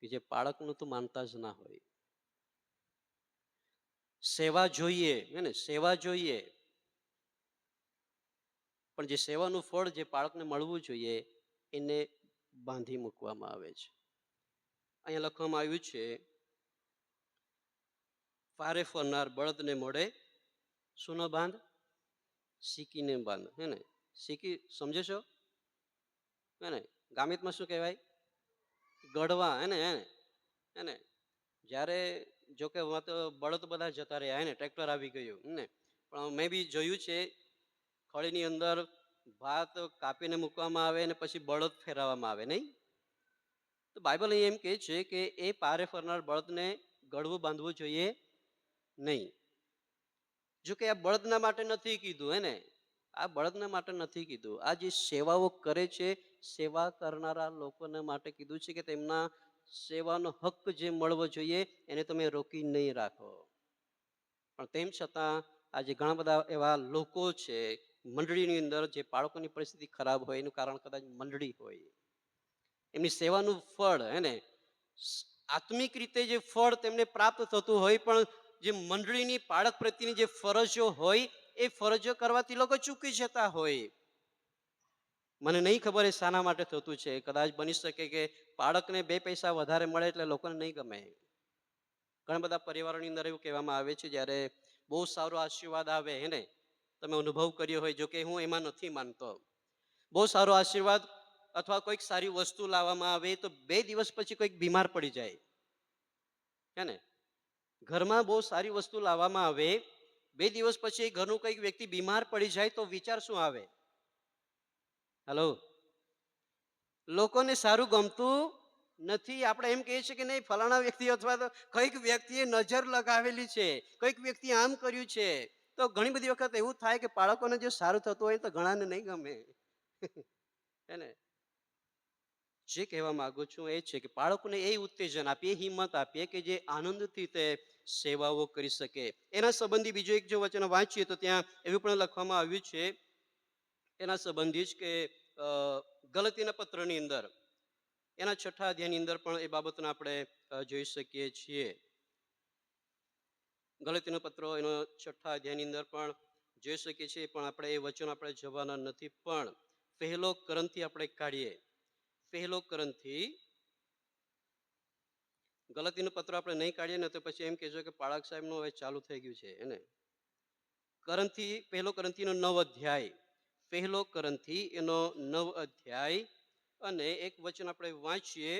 કે જે બાળકનું તો માનતા જ ના હોય. સેવા જોઈએ, હે ને, સેવા જોઈએ, પણ જે સેવાનું ફળ જે બાળકને મળવું જોઈએ એને બાંધી મૂકવામાં આવે છે. અહીંયા લખવામાં આવ્યું છે, પારે ફરનાર બળદને મોડે શું ન બાંધ? શીકીને બાંધ. હે ને? શીકી સમજો છો? હે ને? ગામિતમાં શું કહેવાય? ગળવા. હે ને? જ્યારે જોકે તો બળદ બધા જતા રહ્યા, હે ને, ટ્રેક્ટર આવી ગયું ને, પણ મેં બી જોયું છે ખળીની અંદર ભાત કાપીને મૂકવામાં આવે અને પછી બળદ ફેરવવામાં આવે, નહીં? તો બાઇબલ અહીં એમ કહે છે કે એ પારે ફરનાર બળદને ગળવું બાંધવું જોઈએ નહીં. જો કે આ બળદના માટે નથી કીધું, હે ને, આ બળદના માટે નથી કીધું. આ જે સેવાઓ કરે છે, સેવા કરનારા લોકોને માટે કીધું છે કે તેમના સેવાનો હક જે મળવો જોઈએ એને તમે રોકી નહીં રાખો. પણ તેમ છતાં આજે ઘણા બધા એવા લોકો છે મંડળીની અંદર જે બાળકોની પરિસ્થિતિ ખરાબ હોય એનું કારણ કદાચ મંડળી હોય, એમની સેવાનું ફળ હે ને આત્મિક રીતે જે ફળ તેમને પ્રાપ્ત થતું હોય, પણ જે મંડળીની બાળક પ્રત્યેની જે ફરજો હોય એ ફરજો કરવાથી લોકો ચૂકી જતા હોય. મને નહીં ખબર એ શાના માટે થતું છે. કદાચ બની શકે કે બાળકને 2 પૈસા વધારે મળે એટલે લોકોને નહીં ગમે. ઘણા બધા પરિવારોની અંદર એવું કહેવામાં આવે છે, જ્યારે બહુ સારો આશીર્વાદ આવે હે ને, તમે અનુભવ કર્યો હોય, જો કે હું એમાં નથી માનતો. બહુ સારો આશીર્વાદ અથવા કોઈક સારી વસ્તુ લાવવામાં આવે તો 2 દિવસ પછી કોઈક બીમાર પડી જાય, હે ને. ઘરમાં બહુ સારી વસ્તુ લાવવામાં આવે, 2 દિવસ પછી ઘરનું કોઈક વ્યક્તિ બીમાર પડી જાય તો વિચાર શું આવે? હેલો, લોકોને સારું ગમતું નથી. આપણે એમ કહીએ છીએ કે નહીં, ફલાણા વ્યક્તિ અથવા તો કઈક વ્યક્તિએ નજર લગાવેલી છે, કઈક વ્યક્તિ આમ કર્યું છે. તો ઘણી બધી વખત એવું થાય કે બાળકોને જો સારું થતું હોય તો ઘણાને નહીં ગમે. હે ને. જે કહેવા માંગુ છું એ છે કે બાળકોને એ ઉત્તેજન આપીએ, હિંમત આપીએ કે જે આનંદથી તે સેવાઓ કરી શકે. એના સંબંધી બીજું એક જો વચન વાંચીએ તો ત્યાં એવું પણ લખવામાં આવ્યું છે એના સંબંધી જ કે ગલતીના પત્રની અંદર એના 6 અધ્યાયની અંદર પણ એ બાબતને આપણે જોઈ શકીએ છીએ. ગલતીનો પત્ર એનો 6 અધ્યાયની અંદર પણ જોઈ શકીએ છીએ, પણ આપણે એ વચન આપણે જવાના નથી. પણ પહેલો કરંથી આપણે કાઢીએ, પહેલો કરંથી, ગલતીનું પત્ર આપણે નહીં કાઢીએ ને તો પછી એમ કહેજો કે પાળક સાહેબનું હવે ચાલુ થઈ ગયું છે એને. કરંથી, પહેલો કરંથીનો 9 અધ્યાય, પહેલો કરંથી એનો 9 અધ્યાય અને એક વચન આપણે વાંચીએ.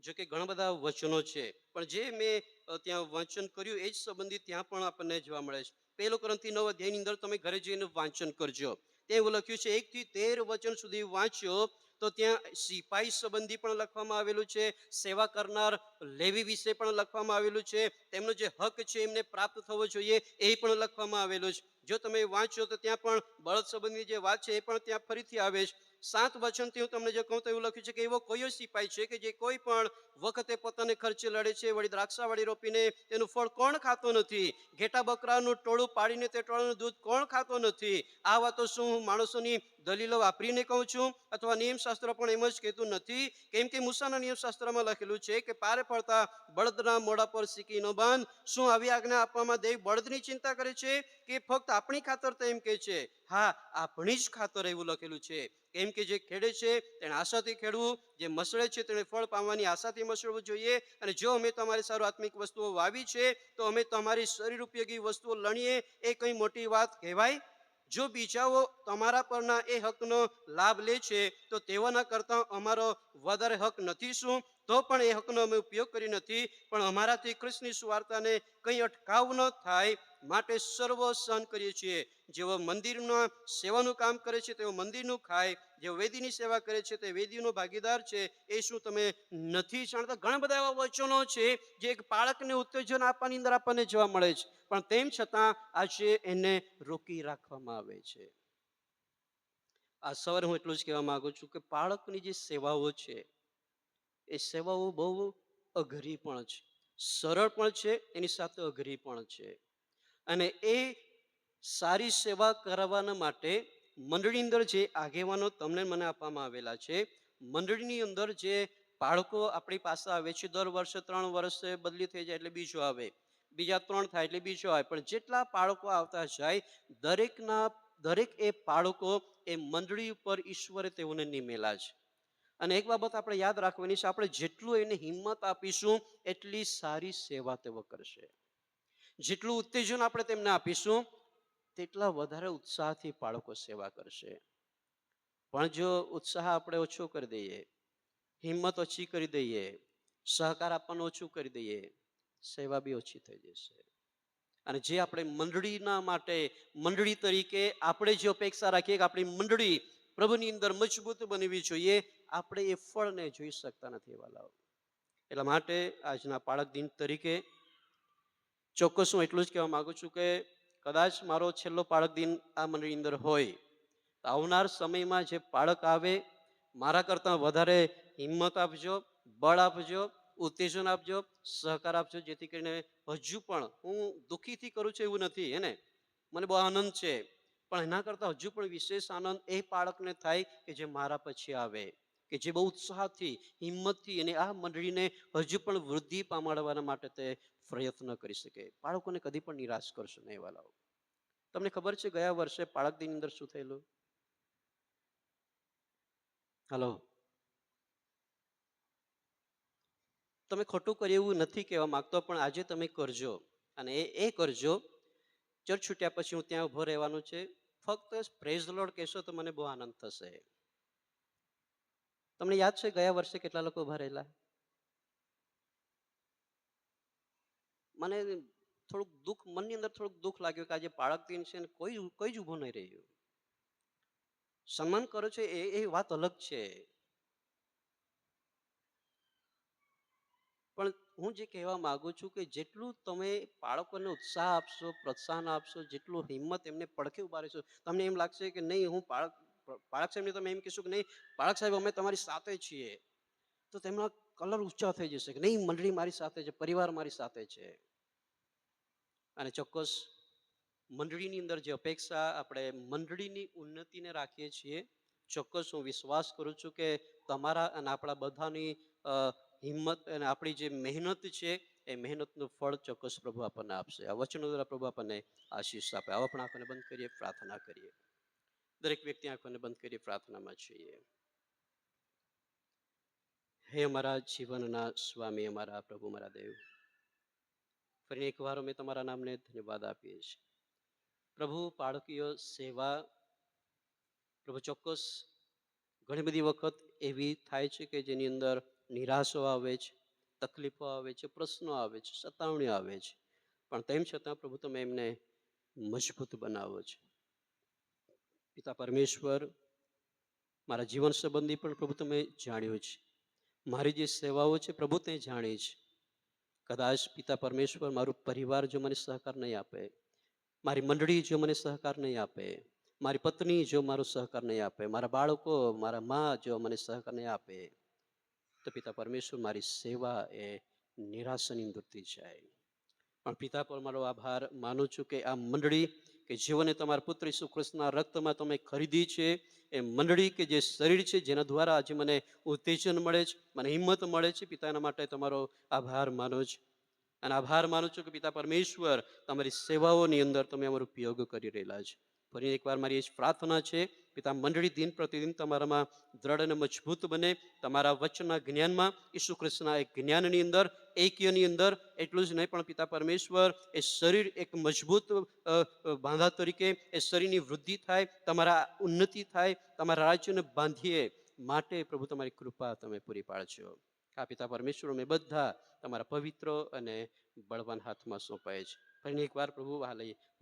જો કે ઘણા બધા વચનો છે, પણ જે મેં ત્યાં વાંચન કર્યું એ જ સંબંધિત ત્યાં પણ આપણને જોવા મળે છે. પહેલો કરંથી 9 અધ્યાયની અંદર તમે ઘરે જઈને વાંચન કરજો. ત્યાં એવું લખ્યું છે 1 થી 13 વચન સુધી વાંચ્યો તો ત્યાં સિપાઈ સંબંધી પણ લખવામાં આવેલું છે, સેવા કરનાર લેવી વિશે પણ લખવામાં આવેલું છે, તેમનો જે હક છે એમને પ્રાપ્ત થવો જોઈએ એ પણ લખવામાં આવેલું છે. જો તમે વાંચો તો ત્યાં પણ બળદ સંબંધી જે વાત છે એ પણ ત્યાં ફરીથી આવે છે. 7 વચનથી હું તમને જો કહું તો એવું લખ્યું છે કે એવો કોઈ સિપાઈ છે કે જે કોઈ પણ વખતે પોતાને ખર્ચે લડે છે, વળી દ્રાક્ષાવાળી રોપીને તેનું ફળ કોણ ખાતો નથી? ઘેટા બકરાનું ટોળું પાડીને તે ટોળાનું દૂધ કોણ ખાતો નથી? આ વાતો શું હું માણસોની દલીલો વાપરીને કહું છું અથવા નિયમશાસ્ત્ર પણ એમ જ કહેતું નથી? કેમ કે મૂસાના નિયમશાસ્ત્રમાં લખેલું છે કે પારે પડતા બળદના મોઢા પર સિક્કી ન બાંધ. શું આવી આજ્ઞા આપવામાં દેવ બળદની ચિંતા કરે છે કે ફક્ત આપણી ખાતર? તો એમ કે છે હા, આપણી જ ખાતર એવું લખેલું છે. કેમ કે જે ખેડે છે તેણે આશાથી ખેડવું, જે મસળે છે તેણે ફળ પામવાની આશાથી મસળવું જોઈએ. અને જો અમે તમારી સારું આત્મિક વસ્તુઓ વાવી છે તો અમે તમારી શરીર ઉપયોગી વસ્તુઓ લણીએ, એ કઈ મોટી વાત કહેવાય? જો બીજાઓ તમારા પરના એ હકનો લાભ લે છે તો તેઓના કરતાં અમારો વધારે હક નથી શું? તો પણ એ હકનો અમે ઉપયોગ કરી નથી, પણ અમારાથી ખ્રિસ્તની સુવાર્તાને કંઈ અટકાવ ન થાય માટે સર્વ સહન કરીએ છીએ. જેઓ મંદિરમાં સેવાનું કામ કરે છે તેઓ મંદિરનું ખાય, જેઓ વેદીની સેવા કરે છે તે વેદીનો ભાગીદાર છે. એ શું તમે નથી જાણતા? ઘણા બધા એવા વચનો છે જે એક બાળકને ઉત્તેજન આપવાની અંદર આપણને જોવા મળે છે, પણ તેમ છતાં આજે એને રોકી રાખવામાં આવે છે. આ સવારે હું એટલું જ કહેવા માંગુ છું કે બાળકની જે સેવાઓ છે એ સેવાઓ બહુ અઘરી પણ છે, સરળ પણ છે, એની સાથે અઘરી પણ છે. અને એ સારી સેવા કરવાના માટે મંડળીની અંદર જે આગેવાનો તમને મને આપવામાં આવેલા છે, મંડળીની અંદર જે બાળકો આપણી પાસે આવે છે, દર વર્ષે 3 વર્ષે બદલી થઈ જાય એટલે બીજો આવે, બીજા 3 થાય એટલે બીજો આવે, પણ જેટલા બાળકો આવતા જાય દરેક એ બાળકો એ મંડળી ઉપર ઈશ્વરે તેઓને નિમેલા છે. અને એક બાબત આપણે યાદ રાખવાની છે, આપણે જેટલું એને હિંમત આપીશું એટલી સારી સેવા તેઓ કરશે. જેટલું ઉત્તેજન આપણે તેમને આપીશું તેટલા વધારે ઉત્સાહથી બાળકો સેવા કરશે. પણ જો ઉત્સાહ આપણે ઓછો કરી દઈએ, હિંમત ઓછી કરી દઈએ, સહકાર આપવાનું ઓછું કરી દઈએ, સેવા બી ઓછી થઈ જશે. અને જે આપણે મંડળીના માટે, મંડળી તરીકે આપણે જે અપેક્ષા રાખીએ કે આપણી મંડળી પ્રભુની અંદર મજબૂત બનવી જોઈએ, આપણે એ ફળને જોઈ શકતા નથી વાલાઓ. એટલા માટે આજના બાળક દિન તરીકે ચોક્કસ હું એટલું જ કહેવા માંગુ છું કે કદાચ મારો છેલ્લો બાળક દિન આ મંડળીની અંદર હોય તો આવનાર સમયમાં જે બાળક આવે મારા કરતાં વધારે હિંમત આપજો, બળ આપજો, ઉત્તેજન આપજો, સહકાર આપજો, જેથી કરીને હજુ પણ હું દુઃખીથી કરું છું એવું નથી, હે ને, મને બહુ આનંદ છે, પણ એના કરતાં હજુ પણ વિશેષ આનંદ એ બાળકને થાય કે જે મારા પછી આવે, કે જે બહુ ઉત્સાહથી, હિંમતથી અને આ મંડળીને હજુ પણ વૃદ્ધિ પામાડવાના માટે તે પ્રયત્ન કરી શકે. બાળકોને કદી પણ નિરાશ કરશો નહીં વાલાઓ. તમને ખબર છે ગયા વર્ષે બાળક દિનની અંદર શું થયેલું? હલો, તમે ખોટું કર્યું એવું નથી કહેવા માંગતો, પણ આજે તમે કરજો અને એ કરજો. ચર્ચ છૂટ્યા પછી હું ત્યાં ઊભો રહેવાનું છે. ફક્ત પ્રેઝ ધ લોર્ડ કહેશો તો મને બહુ આનંદ થશે. તમને યાદ છે ગયા વર્ષે કેટલા લોકો ઊભા રહેલા? મને થોડુંક દુઃખ, મનની અંદર થોડુંક દુઃખ લાગ્યું કે આજે બાળક દિન છે ને કોઈ જ ઊભું નહીં રહ્યું. સન્માન કરો છો એ વાત અલગ છે, પણ હું જે કહેવા માંગુ છું કે જેટલું તમે બાળકોને ઉત્સાહ આપશો, પ્રોત્સાહન આપશો, જેટલું હિંમત એમને પડખે ઉભા રહેશો, તમને એમ લાગશે કે નહીં હું બાળક સાહેબને તમે એમ કહેશો કે નહીં બાળક સાહેબ અમે તમારી સાથે છીએ, તો તેમના કલર ઊંચા થઈ જશે કે નહીં મંડળી મારી સાથે છે, પરિવાર મારી સાથે છે. અને ચોક્કસ મંડળીની અંદર જે અપેક્ષા આપણે મંડળીની ઉન્નતિને રાખીએ છીએ, ચોક્કસ હું વિશ્વાસ કરું છું કે તમારા અને આપણા બધાની હિંમત અને આપણી જે મહેનત છે એ મહેનતનું ફળ ચોક્કસ પ્રભુ આપણને આપશે. આ વચનો દ્વારા પ્રભુ આપણને આશીષ આપે. આવો પણ આંખોને બંધ કરીએ, પ્રાર્થના કરીએ. દરેક વ્યક્તિ આંખોને બંધ કરીએ, પ્રાર્થનામાં છીએ. હે અમારા જીવનના સ્વામી, અમારા પ્રભુ, મારા દેવ, ફરી એકવાર અમે તમારા નામને ધન્યવાદ આપીએ છીએ. પ્રભુ, બાળકીય સેવા પ્રભુ ચોક્કસ ઘણી બધી વખત એવી થાય છે કે જેની અંદર નિરાશો આવે છે, તકલીફો આવે છે, પ્રશ્નો આવે છે, સતાવણી આવે છે, પણ તેમ છતાં પ્રભુ તમે એમને મજબૂત બનાવો છો. પિતા પરમેશ્વર, મારા જીવન સંબંધી પણ પ્રભુ તમે જાણ્યું છે, મારી જે સેવાઓ છે પ્રભુ તે જાણી છે. કદાચ પિતા પરમેશ્વર મારું પરિવાર જો મને સહકાર નહીં આપે, મારી મંડળી જો મને સહકાર નહીં આપે, મારી પત્ની જો મારો સહકાર નહીં આપે, મારા બાળકો, મારા મા જો મને સહકાર નહીં આપે, તો પિતા પરમેશ્વર મારી સેવા એ નિરાશાની વૃત્તિ જાય. પણ પિતા પર મારો આભાર માનું છું કે આ મંડળી કે જેઓને તમારા પુત્ર ઈસુ ખ્રિસ્તના રક્તમાં તમે ખરીદી છે, એ મંડળી કે જે શરીર છે જેના દ્વારા આજે મને ઉત્તેજન મળે છે, મને હિંમત મળે છે, પિતાના માટે તમારો આભાર માનું છું. અને આભાર માનું છું કે પિતા પરમેશ્વર તમારી સેવાઓની અંદર તમે અમારો ઉપયોગ કરી રહેલા છે. ફરી એકવાર મારી એ જ પ્રાર્થના છે, પિતા મંડળી દિન પ્રતિદિન તમારામાં દ્રઢ અને મજબૂત બને, તમારા વચનના જ્ઞાનમાં, ઈસુ ખ્રિસ્તના એક જ્ઞાનની અંદર, એક્યની અંદર, એટલું જ નહીં પણ પિતા પરમેશ્વર એ શરીર એક મજબૂત બાંધા તરીકે એ શરીરની વૃદ્ધિ થાય, તમારા ઉન્નતિ થાય, તમારા રાજ્યને બાંધીએ માટે પ્રભુ તમારી કૃપા તમે પૂરી પાડજો. આ પિતા પરમેશ્વર અમે બધા તમારા પવિત્ર અને બળવાન હાથમાં સોંપાય છે. ફરી એકવાર પ્રભુ હાલ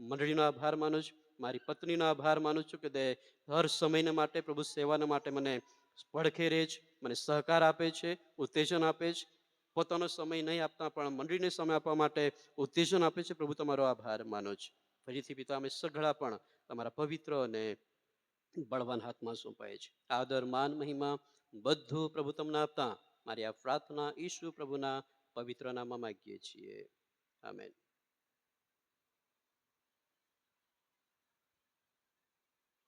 મંડળીનો આભાર માનું છું, મારી પત્નીનો આભાર માનું છું કે તે હર સમયને માટે પ્રભુ સેવાના માટે મને પડખે રહે છે, મને સહકાર આપે છે, ઉત્તેજન આપે છે. પોતાનો સમય નહીં આપતા પણ મંડળીને સમય આપવા માટે ઉત્તેજન આપે છે. પ્રભુ તમારો આભાર માનો છે. ફરીથી પિતા અમે સઘળા પણ તમારા પવિત્ર અને બળવાન હાથમાં સોંપાય છે. આદર, માન, મહિમા બધું પ્રભુ તમને આપતા મારી આ પ્રાર્થના ઈસુ પ્રભુના પવિત્ર નામમાં માંગીએ છીએ. આમેન.